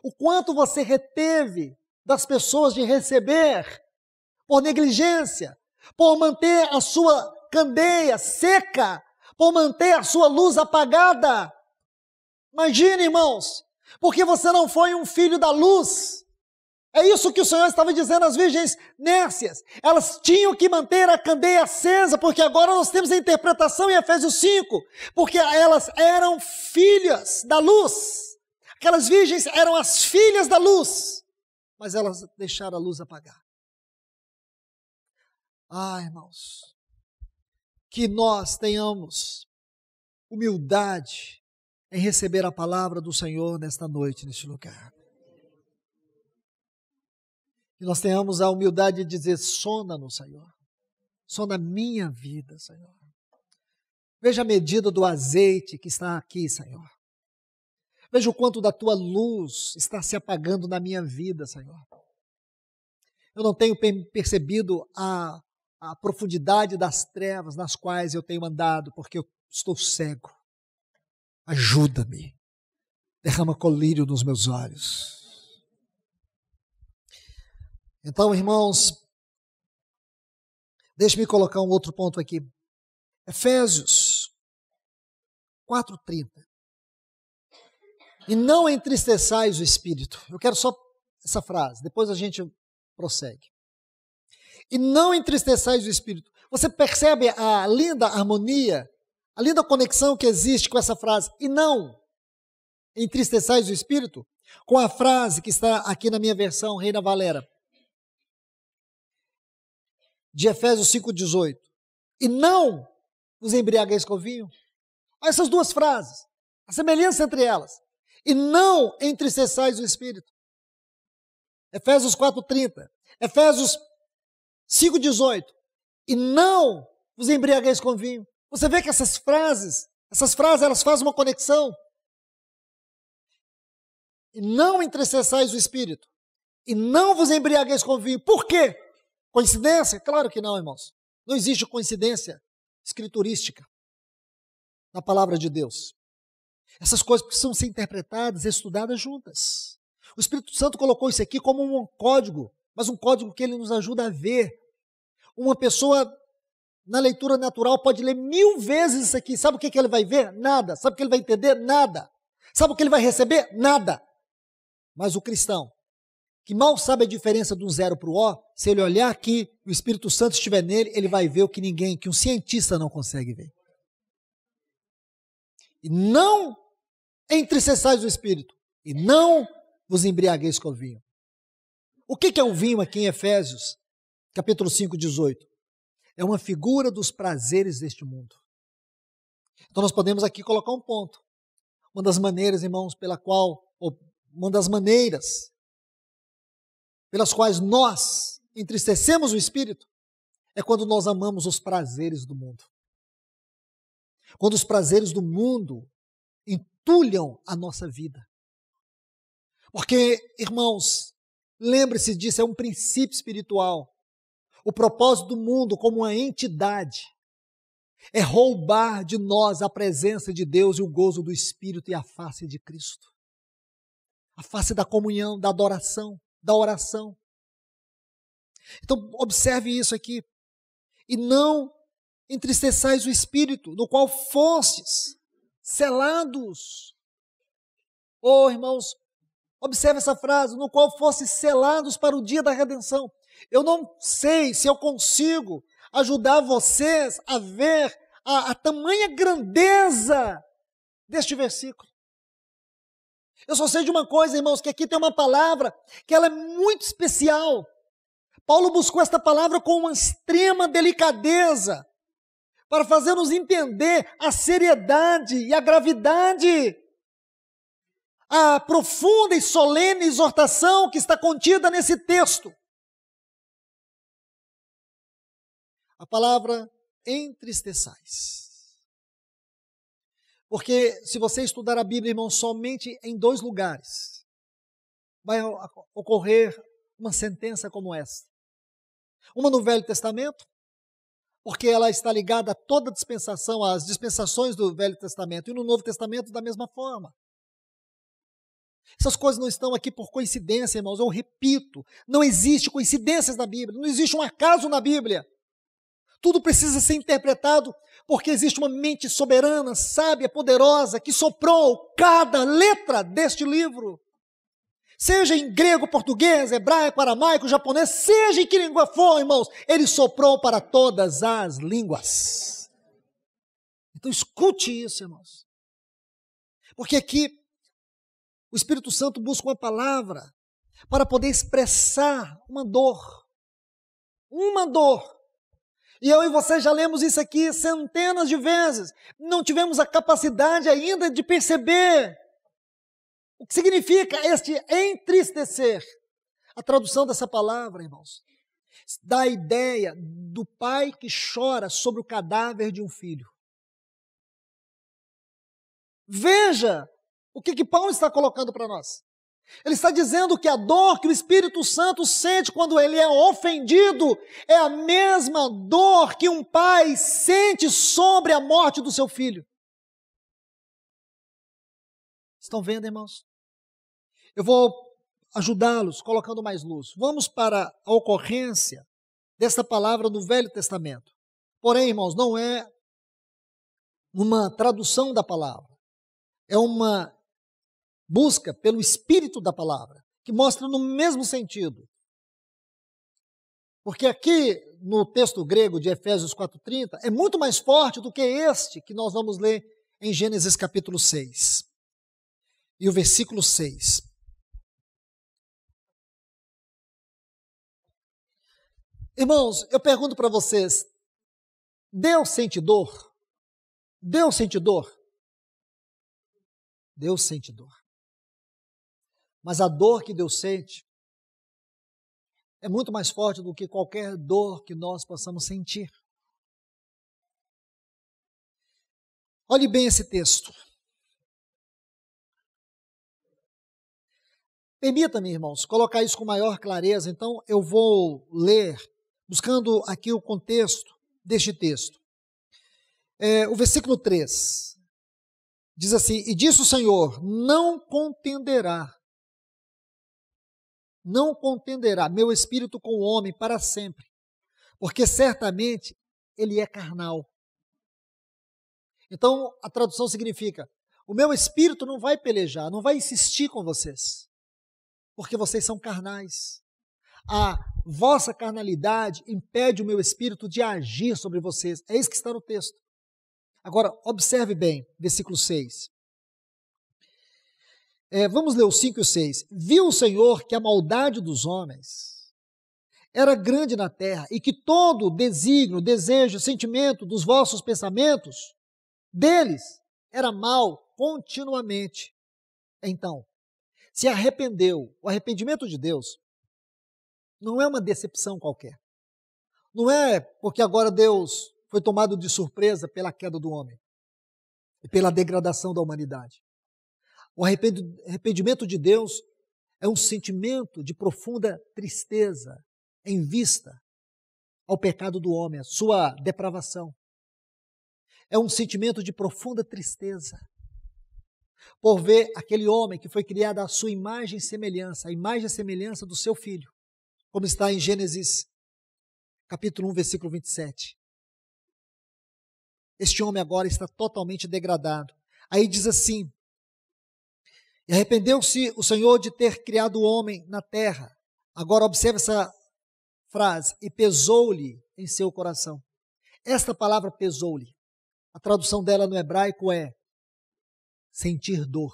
O quanto você reteve das pessoas de receber por negligência, por manter a sua candeia seca, por manter a sua luz apagada. Imagine, irmãos, porque você não foi um filho da luz. É isso que o Senhor estava dizendo às virgens nércias. Elas tinham que manter a candeia acesa, porque agora nós temos a interpretação em Efésios 5, porque elas eram filhas da luz. Aquelas virgens eram as filhas da luz, mas elas deixaram a luz apagar. Ah, irmãos, que nós tenhamos humildade em receber a palavra do Senhor nesta noite, neste lugar. Que nós tenhamos a humildade de dizer: sonda-nos, Senhor. Sonda a minha vida, Senhor. Veja a medida do azeite que está aqui, Senhor. Veja o quanto da tua luz está se apagando na minha vida, Senhor. Eu não tenho percebido a profundidade das trevas nas quais eu tenho andado, porque eu estou cego. Ajuda-me. Derrama colírio nos meus olhos. Então, irmãos, deixe-me colocar um outro ponto aqui. Efésios 4:30. E não entristeçais o Espírito. Eu quero só essa frase, depois a gente prossegue. E não entristeçais o Espírito. Você percebe a linda harmonia, a linda conexão que existe com essa frase? E não entristeçais o Espírito? Com a frase que está aqui na minha versão, Reina Valera, de Efésios 5:18. E não vos embriagueis com vinho. Olha essas duas frases, a semelhança entre elas. E não entristeçais o Espírito. Efésios 4:30. Efésios 5:18. E não vos embriagueis com vinho. Você vê que essas frases elas fazem uma conexão. E não entristeçais o Espírito. E não vos embriagueis com vinho. Por quê? Coincidência? Claro que não, irmãos. Não existe coincidência escriturística na palavra de Deus. Essas coisas precisam ser interpretadas, estudadas juntas. O Espírito Santo colocou isso aqui como um código, mas um código que ele nos ajuda a ver. Uma pessoa, na leitura natural, pode ler 1000 vezes isso aqui. Sabe o que ele vai ver? Nada. Sabe o que ele vai entender? Nada. Sabe o que ele vai receber? Nada. Mas o cristão, que mal sabe a diferença do 0 para o O, se ele olhar aqui, o Espírito Santo estiver nele, ele vai ver o que que um cientista não consegue ver. E não entristeçais o Espírito, e não vos embriagueis com o vinho. O que é o vinho aqui em Efésios, capítulo 5:18? É uma figura dos prazeres deste mundo. Então nós podemos aqui colocar um ponto. Uma das maneiras, irmãos, uma das maneiras pelas quais nós entristecemos o Espírito é quando nós amamos os prazeres do mundo. Quando os prazeres do mundo entulham a nossa vida. Porque, irmãos, lembre-se disso, é um princípio espiritual. O propósito do mundo como uma entidade é roubar de nós a presença de Deus e o gozo do Espírito e a face de Cristo. A face da comunhão, da adoração, da oração. Então, observe isso aqui. E não entristeçais o Espírito, no qual fostes selados. Oh, irmãos, observe essa frase, no qual fostes selados para o dia da redenção. Eu não sei se eu consigo ajudar vocês a ver a tamanha grandeza deste versículo. Eu só sei de uma coisa, irmãos, que aqui tem uma palavra que ela é muito especial. Paulo buscou esta palavra com uma extrema delicadeza para fazer-nos entender a seriedade e a gravidade, a profunda e solene exortação que está contida nesse texto. A palavra entristeçais. Porque se você estudar a Bíblia, irmão, somente em 2 lugares vai ocorrer uma sentença como esta. Uma no Velho Testamento, porque ela está ligada a toda dispensação, às dispensações do Velho Testamento, e no Novo Testamento da mesma forma. Essas coisas não estão aqui por coincidência, irmãos, eu repito, não existe coincidências na Bíblia, não existe um acaso na Bíblia. Tudo precisa ser interpretado porque existe uma mente soberana, sábia, poderosa, que soprou cada letra deste livro. Seja em grego, português, hebraico, aramaico, japonês, seja em que língua for, irmãos, ele soprou para todas as línguas. Então escute isso, irmãos. Porque aqui o Espírito Santo busca uma palavra para poder expressar uma dor. Uma dor. E eu e você já lemos isso aqui centenas de vezes. Não tivemos a capacidade ainda de perceber o que significa este entristecer. A tradução dessa palavra, irmãos, dá a ideia do pai que chora sobre o cadáver de um filho. Veja o que Paulo está colocando para nós. Ele está dizendo que a dor que o Espírito Santo sente quando ele é ofendido é a mesma dor que um pai sente sobre a morte do seu filho. Estão vendo, irmãos? Eu vou ajudá-los colocando mais luz. Vamos para a ocorrência dessa palavra no Velho Testamento. Porém, irmãos, não é uma tradução da palavra. É uma busca pelo espírito da palavra, que mostra no mesmo sentido. Porque aqui, no texto grego de Efésios 4:30, é muito mais forte do que este que nós vamos ler em Gênesis capítulo 6. E o versículo 6. Irmãos, eu pergunto para vocês, Deus sente dor? Deus sente dor? Deus sente dor. Mas a dor que Deus sente é muito mais forte do que qualquer dor que nós possamos sentir. Olhe bem esse texto. Permita-me, irmãos, colocar isso com maior clareza. Então, eu vou ler, buscando aqui o contexto deste texto. O versículo 3 diz assim: E disse o Senhor, não contenderá meu espírito com o homem para sempre, porque certamente ele é carnal. Então, a tradução significa, o meu espírito não vai pelejar, não vai insistir com vocês, porque vocês são carnais. A vossa carnalidade impede o meu espírito de agir sobre vocês. É isso que está no texto. Agora, observe bem, versículo 6. Vamos ler o 5 e o 6. Viu o Senhor que a maldade dos homens era grande na terra e que todo desígnio, desejo, sentimento dos vossos pensamentos deles era mal continuamente. Então, se arrependeu, o arrependimento de Deus não é uma decepção qualquer. Não é porque agora Deus foi tomado de surpresa pela queda do homem e pela degradação da humanidade. O arrependimento de Deus é um sentimento de profunda tristeza em vista ao pecado do homem, a sua depravação. É um sentimento de profunda tristeza por ver aquele homem que foi criado à sua imagem e semelhança, a imagem e semelhança do seu filho, como está em Gênesis capítulo 1, versículo 27. Este homem agora está totalmente degradado. Aí diz assim: e arrependeu-se o Senhor de ter criado o homem na terra. Agora observe essa frase: e pesou-lhe em seu coração. Esta palavra pesou-lhe, a tradução dela no hebraico é sentir dor,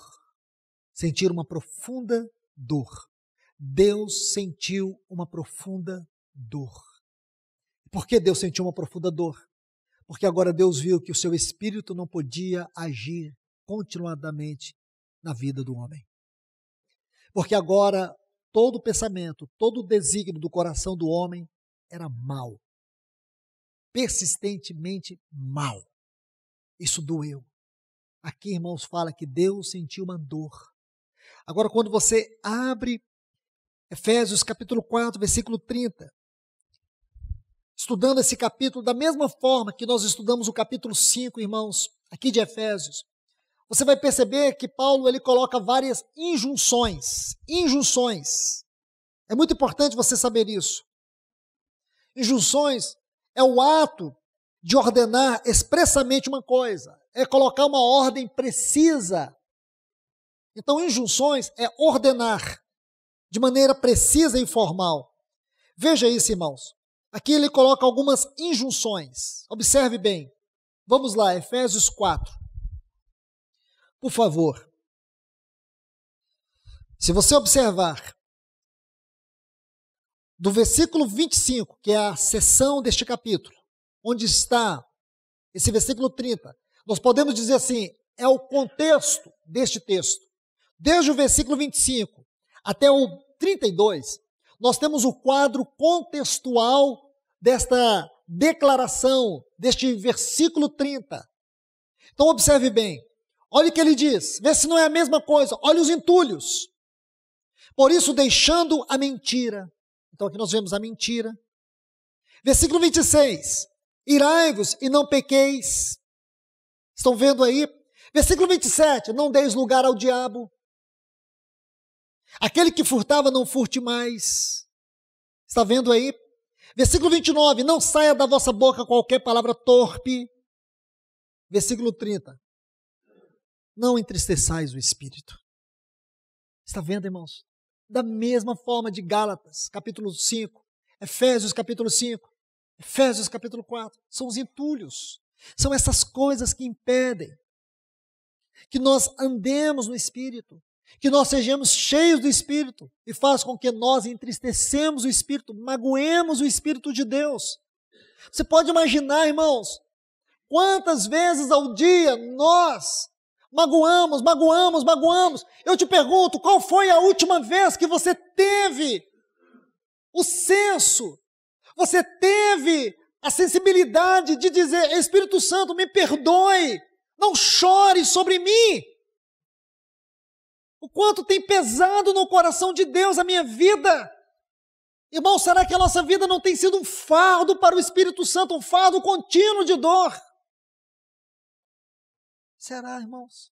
sentir uma profunda dor. Deus sentiu uma profunda dor. Por que Deus sentiu uma profunda dor? Porque agora Deus viu que o seu espírito não podia agir continuadamente na vida do homem. Porque agora todo pensamento, todo desígnio do coração do homem era mau. Persistentemente mau. Isso doeu. Aqui, irmãos, fala que Deus sentiu uma dor. Agora, quando você abre Efésios capítulo 4, versículo 30, estudando esse capítulo da mesma forma que nós estudamos o capítulo 5, irmãos, aqui de Efésios, você vai perceber que Paulo ele coloca várias injunções. Injunções. É muito importante você saber isso. Injunções é o ato de ordenar expressamente uma coisa, é colocar uma ordem precisa. Então, injunções é ordenar de maneira precisa e formal. Veja isso, irmãos. Aqui ele coloca algumas injunções. Observe bem. Vamos lá, Efésios 4. Por favor. Se você observar, do versículo 25, que é a seção deste capítulo, onde está esse versículo 30, nós podemos dizer assim, é o contexto deste texto. Desde o versículo 25 até o 32, nós temos o quadro contextual desta declaração, deste versículo 30. Então observe bem, olha o que ele diz, vê se não é a mesma coisa, olha os entulhos. Por isso deixando a mentira, então aqui nós vemos a mentira. Versículo 26, irai-vos e não pequeis. Estão vendo aí? Versículo 27, não deis lugar ao diabo. Aquele que furtava, não furte mais. Está vendo aí? Versículo 29, não saia da vossa boca qualquer palavra torpe. Versículo 30, não entristeçais o espírito. Está vendo, irmãos? Da mesma forma de Gálatas, capítulo 5, Efésios, capítulo 5, Efésios, capítulo 4, são os entulhos. São essas coisas que impedem que nós andemos no Espírito, que nós sejamos cheios do Espírito e faz com que nós entristecemos o Espírito, magoemos o Espírito de Deus. Você pode imaginar, irmãos, quantas vezes ao dia nós magoamos. Eu te pergunto, qual foi a última vez que você teve o senso, você teve a sensibilidade de dizer, Espírito Santo, me perdoe, não chore sobre mim. O quanto tem pesado no coração de Deus a minha vida. Irmão, será que a nossa vida não tem sido um fardo para o Espírito Santo, um fardo contínuo de dor? Será, irmãos?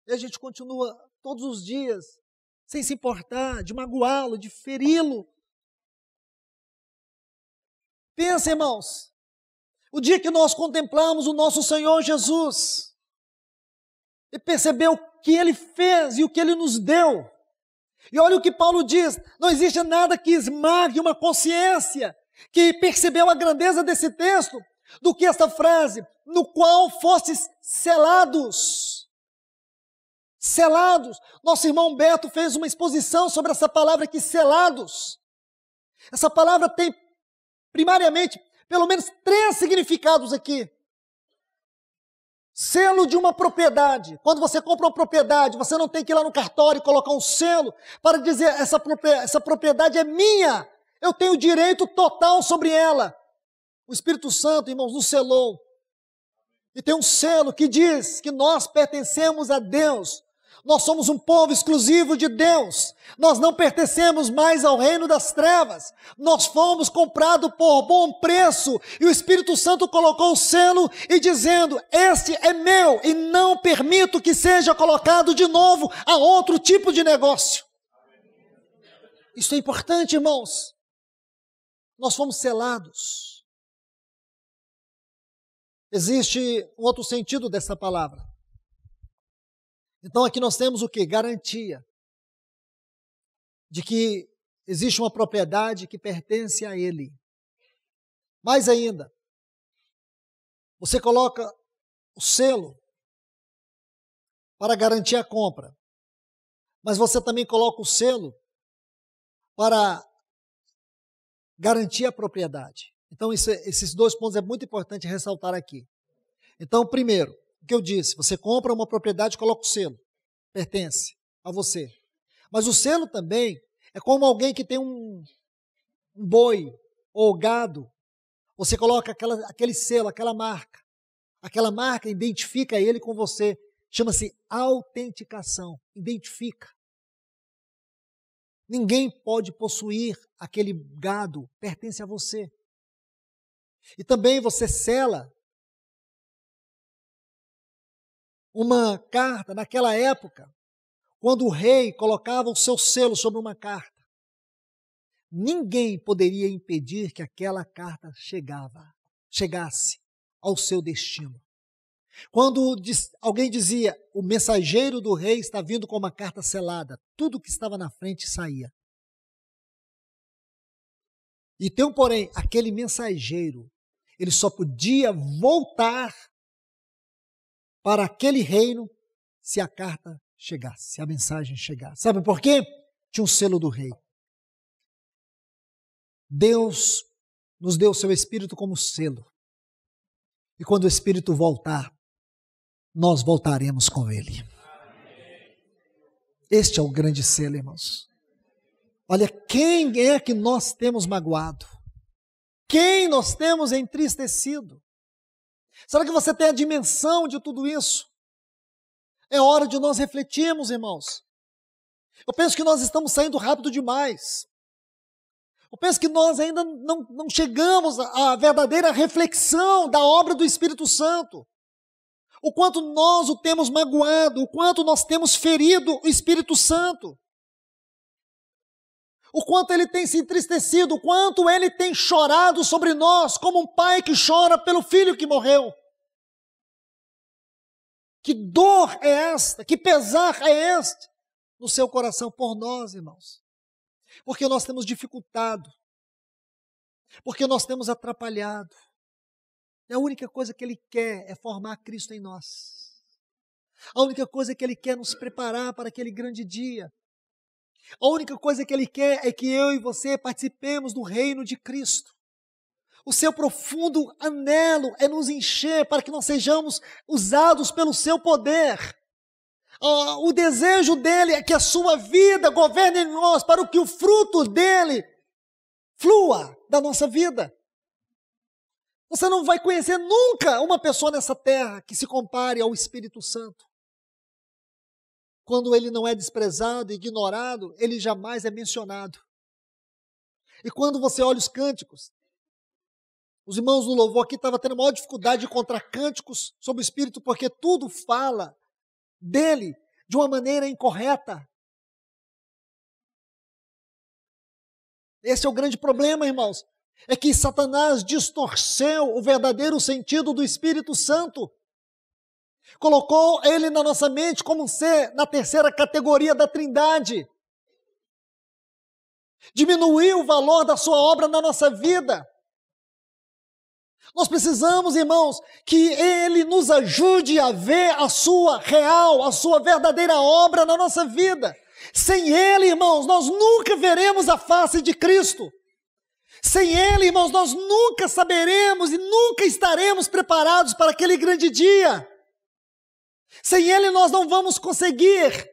E a gente continua todos os dias, sem se importar, de magoá-lo, de feri-lo. Pensa, irmãos, o dia que nós contemplamos o nosso Senhor Jesus e percebeu o que Ele fez e o que Ele nos deu. E olha o que Paulo diz, não existe nada que esmague uma consciência que percebeu a grandeza desse texto do que esta frase, no qual fostes selados. Selados. Nosso irmão Beto fez uma exposição sobre essa palavra aqui, selados. Essa palavra tem, primariamente, pelo menos 3 significados aqui. Selo de uma propriedade. Quando você compra uma propriedade, você não tem que ir lá no cartório e colocar um selo para dizer essa propriedade é minha. Eu tenho direito total sobre ela. O Espírito Santo, irmãos, nos selou. E tem um selo que diz que nós pertencemos a Deus. Nós somos um povo exclusivo de Deus. Nós não pertencemos mais ao reino das trevas. Nós fomos comprados por bom preço. E o Espírito Santo colocou o selo e dizendo, este é meu e não permito que seja colocado de novo a outro tipo de negócio. Isso é importante, irmãos. Nós fomos selados. Existe um outro sentido dessa palavra. Então aqui nós temos o quê? Garantia de que existe uma propriedade que pertence a ele. Mais ainda, você coloca o selo para garantir a compra, mas você também coloca o selo para garantir a propriedade. Então esses dois pontos é muito importante ressaltar aqui. Então, primeiro, o que eu disse, você compra uma propriedade, coloca o selo, pertence a você. Mas o selo também é como alguém que tem um boi ou gado, você coloca aquele selo, aquela marca identifica ele com você, chama-se autenticação, identifica. Ninguém pode possuir aquele gado, pertence a você. E também você sela uma carta, naquela época, quando o rei colocava o seu selo sobre uma carta, ninguém poderia impedir que aquela carta chegasse ao seu destino. Quando alguém dizia, o mensageiro do rei está vindo com uma carta selada, tudo que estava na frente saía. E tem um porém, aquele mensageiro, ele só podia voltar para aquele reino se a carta chegasse, se a mensagem chegasse. Sabe por quê? Tinha um selo do rei. Deus nos deu o seu Espírito como selo. E quando o Espírito voltar, nós voltaremos com ele. Este é o grande selo, irmãos. Olha, quem é que nós temos magoado? Quem nós temos entristecido? Será que você tem a dimensão de tudo isso? É hora de nós refletirmos, irmãos. Eu penso que nós estamos saindo rápido demais. Eu penso que nós ainda não chegamos à verdadeira reflexão da obra do Espírito Santo. O quanto nós o temos magoado, o quanto nós temos ferido o Espírito Santo. O quanto ele tem se entristecido, o quanto ele tem chorado sobre nós, como um pai que chora pelo filho que morreu. Que dor é esta? Que pesar é este no seu coração por nós, irmãos? Porque nós temos dificultado, porque nós temos atrapalhado. E a única coisa que ele quer é formar Cristo em nós. A única coisa que ele quer é nos preparar para aquele grande dia. A única coisa que ele quer é que eu e você participemos do reino de Cristo. O seu profundo anelo é nos encher para que nós sejamos usados pelo seu poder. O desejo dele é que a sua vida governe em nós, para que o fruto dele flua da nossa vida. Você não vai conhecer nunca uma pessoa nessa terra que se compare ao Espírito Santo. Quando ele não é desprezado, ignorado, ele jamais é mencionado. E quando você olha os cânticos, os irmãos do louvor aqui estavam tendo a maior dificuldade de encontrar cânticos sobre o Espírito, porque tudo fala dele de uma maneira incorreta. Esse é o grande problema, irmãos. É que Satanás distorceu o verdadeiro sentido do Espírito Santo. Colocou ele na nossa mente como ser na terceira categoria da Trindade. Diminuiu o valor da sua obra na nossa vida. Nós precisamos, irmãos, que ele nos ajude a ver a sua real, a sua verdadeira obra na nossa vida. Sem ele, irmãos, nós nunca veremos a face de Cristo. Sem ele, irmãos, nós nunca saberemos e nunca estaremos preparados para aquele grande dia. Sem Ele nós não vamos conseguir.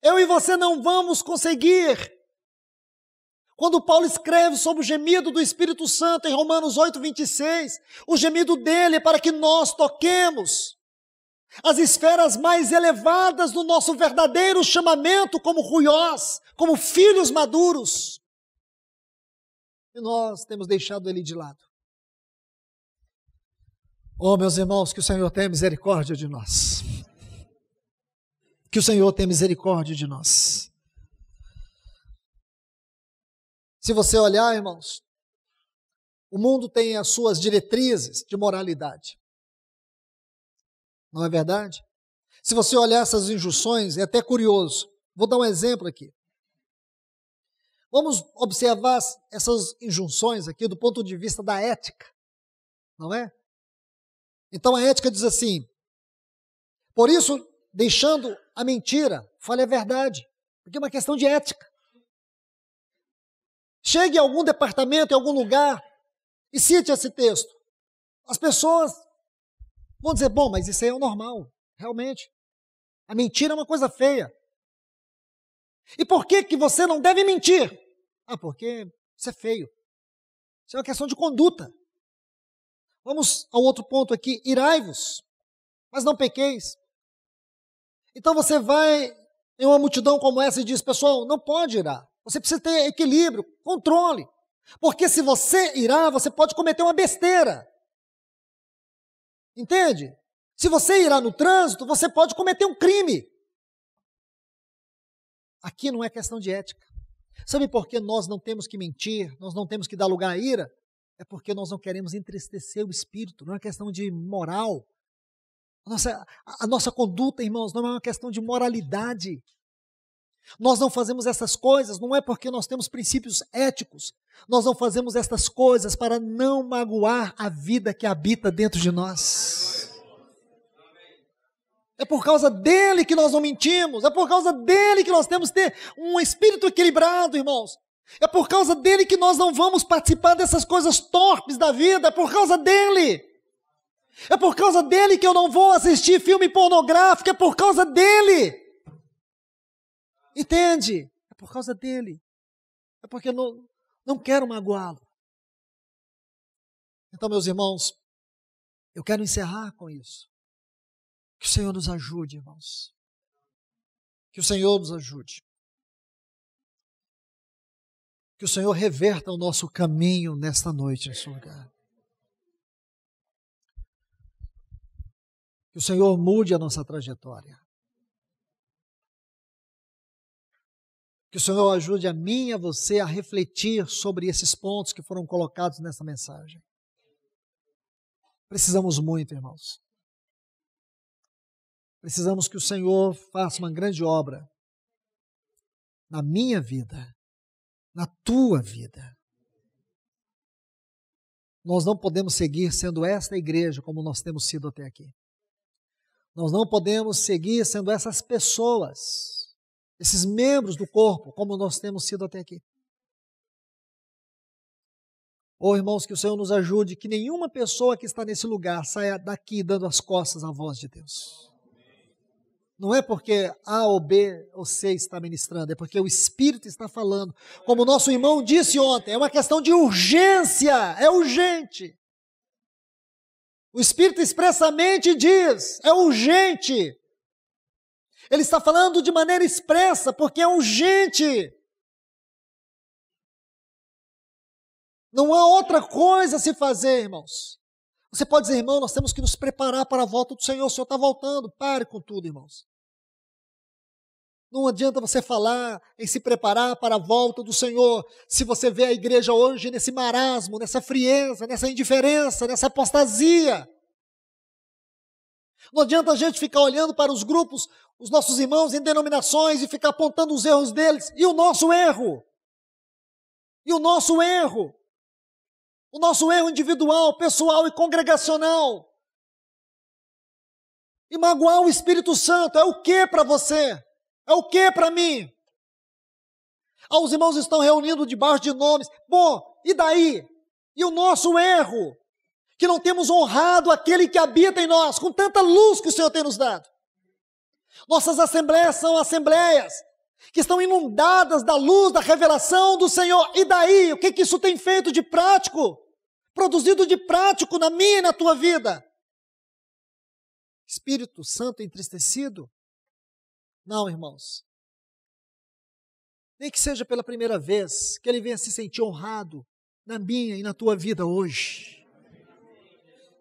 Eu e você não vamos conseguir. Quando Paulo escreve sobre o gemido do Espírito Santo em Romanos 8:26, o gemido dele é para que nós toquemos as esferas mais elevadas do nosso verdadeiro chamamento como ruiós, como filhos maduros. E nós temos deixado ele de lado. Oh, meus irmãos, que o Senhor tenha misericórdia de nós. Que o Senhor tenha misericórdia de nós. Se você olhar, irmãos, o mundo tem as suas diretrizes de moralidade. Não é verdade? Se você olhar essas injunções, é até curioso. Vou dar um exemplo aqui. Vamos observar essas injunções aqui do ponto de vista da ética, não é? Então a ética diz assim: por isso, deixando a mentira, fale a verdade, porque é uma questão de ética. Chegue a algum departamento, em algum lugar, e cite esse texto. As pessoas vão dizer: bom, mas isso aí é o normal, realmente. A mentira é uma coisa feia. E por que você não deve mentir? Ah, porque isso é feio. Isso é uma questão de conduta. Vamos ao outro ponto aqui: irai-vos, mas não pequeis. Então você vai em uma multidão como essa e diz: pessoal, não pode irar. Você precisa ter equilíbrio, controle. Porque se você irar, você pode cometer uma besteira. Entende? Se você irar no trânsito, você pode cometer um crime. Aqui não é questão de ética. Sabe por que nós não temos que mentir, nós não temos que dar lugar à ira? É porque nós não queremos entristecer o espírito, não é questão de moral. A nossa conduta, irmãos, não é uma questão de moralidade. Nós não fazemos essas coisas, não é porque nós temos princípios éticos. Nós não fazemos essas coisas para não magoar a vida que habita dentro de nós. É por causa dele que nós não mentimos. É por causa dele que nós temos que ter um espírito equilibrado, irmãos. É por causa dele que nós não vamos participar dessas coisas torpes da vida. É por causa dele. É por causa dele que eu não vou assistir filme pornográfico. É por causa dele. Entende? É por causa dele. É porque eu não quero magoá-lo. Então, meus irmãos, eu quero encerrar com isso. Que o Senhor nos ajude, irmãos. Que o Senhor nos ajude. Que o Senhor reverta o nosso caminho nesta noite, nesse lugar. Que o Senhor mude a nossa trajetória. Que o Senhor ajude a mim e a você a refletir sobre esses pontos que foram colocados nessa mensagem. Precisamos muito, irmãos. Precisamos que o Senhor faça uma grande obra na minha vida, na tua vida. Nós não podemos seguir sendo esta igreja como nós temos sido até aqui. Nós não podemos seguir sendo essas pessoas, esses membros do corpo, como nós temos sido até aqui. Oh, irmãos, que o Senhor nos ajude, que nenhuma pessoa que está nesse lugar saia daqui dando as costas à voz de Deus. Não é porque A ou B ou C está ministrando, é porque o Espírito está falando. Como o nosso irmão disse ontem, é uma questão de urgência, é urgente. O Espírito expressamente diz, é urgente. Ele está falando de maneira expressa, porque é urgente. Não há outra coisa a se fazer, irmãos. Você pode dizer: irmão, nós temos que nos preparar para a volta do Senhor. O Senhor está voltando. Pare com tudo, irmãos. Não adianta você falar em se preparar para a volta do Senhor, se você vê a igreja hoje nesse marasmo, nessa frieza, nessa indiferença, nessa apostasia. Não adianta a gente ficar olhando para os grupos, os nossos irmãos em denominações e ficar apontando os erros deles. E o nosso erro? E o nosso erro? O nosso erro individual, pessoal e congregacional. E magoar o Espírito Santo é o que para você? É o que para mim? Os irmãos estão reunindo debaixo de nomes. Bom, e daí? E o nosso erro? Que não temos honrado aquele que habita em nós, com tanta luz que o Senhor tem nos dado. Nossas assembleias são assembleias que estão inundadas da luz, da revelação do Senhor. E daí, o que isso tem feito de prático? Produzido de prático na minha e na tua vida? Espírito Santo entristecido? Não, irmãos. Nem que seja pela primeira vez que ele venha se sentir honrado na minha e na tua vida hoje.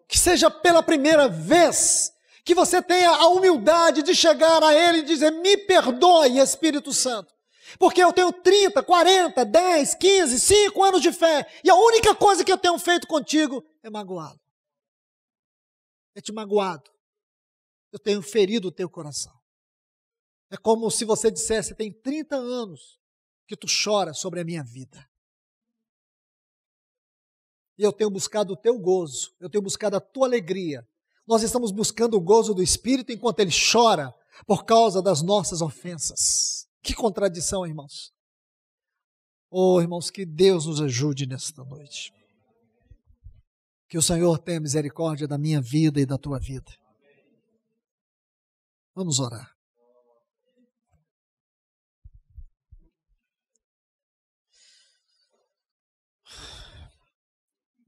Que seja pela primeira vez que você tenha a humildade de chegar a ele e dizer: me perdoe, Espírito Santo, porque eu tenho 30, 40, 10, 15, 5 anos de fé, e a única coisa que eu tenho feito contigo é magoá-lo. É te magoado. Eu tenho ferido o teu coração. É como se você dissesse: tem 30 anos que tu chora sobre a minha vida. E eu tenho buscado o teu gozo, eu tenho buscado a tua alegria. Nós estamos buscando o gozo do Espírito enquanto ele chora por causa das nossas ofensas. Que contradição, irmãos. Oh, irmãos, que Deus nos ajude nesta noite. Que o Senhor tenha misericórdia da minha vida e da tua vida. Vamos orar.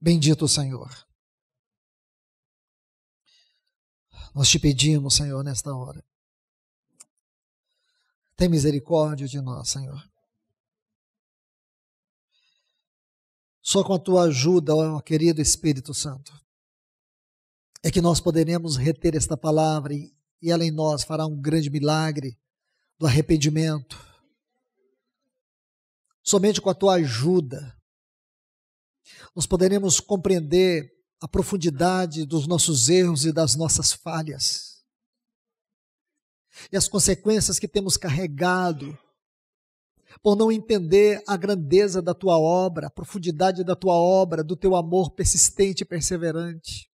Bendito o Senhor. Nós te pedimos, Senhor, nesta hora. Tem misericórdia de nós, Senhor. Só com a tua ajuda, ó querido Espírito Santo, é que nós poderemos reter esta palavra e ela em nós fará um grande milagre do arrependimento. Somente com a tua ajuda nós poderemos compreender a profundidade dos nossos erros e das nossas falhas e as consequências que temos carregado por não entender a grandeza da tua obra, a profundidade da tua obra, do teu amor persistente e perseverante.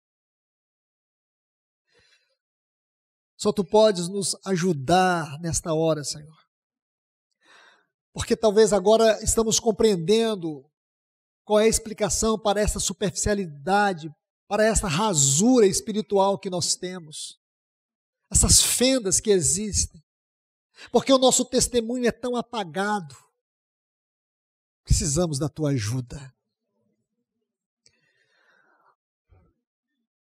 Só tu podes nos ajudar nesta hora, Senhor, porque talvez agora estamos compreendendo qual é a explicação para essa superficialidade, para essa rasura espiritual que nós temos, essas fendas que existem, porque o nosso testemunho é tão apagado. Precisamos da tua ajuda.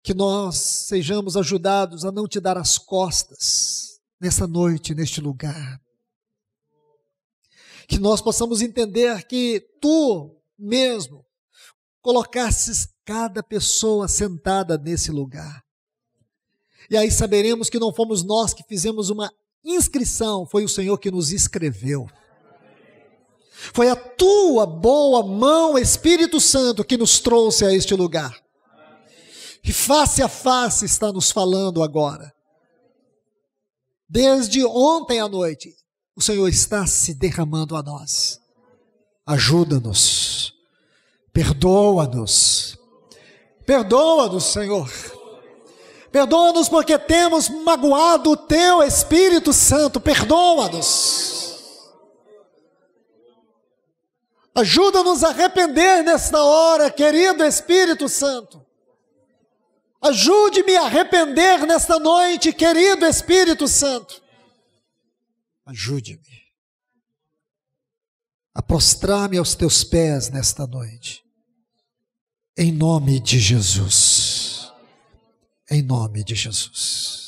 Que nós sejamos ajudados a não te dar as costas nessa noite, neste lugar. Que nós possamos entender que tu mesmo colocasses cada pessoa sentada nesse lugar. E aí saberemos que não fomos nós que fizemos uma inscrição, foi o Senhor que nos escreveu. Foi a tua boa mão, Espírito Santo, que nos trouxe a este lugar. E face a face está nos falando agora. Desde ontem à noite, o Senhor está se derramando a nós. Ajuda-nos, perdoa-nos, perdoa-nos, Senhor, perdoa-nos porque temos magoado o teu Espírito Santo, perdoa-nos, ajuda-nos a arrepender nesta hora, querido Espírito Santo, ajude-me a arrepender nesta noite, querido Espírito Santo, ajude-me a prostrar-me aos teus pés nesta noite, em nome de Jesus, em nome de Jesus.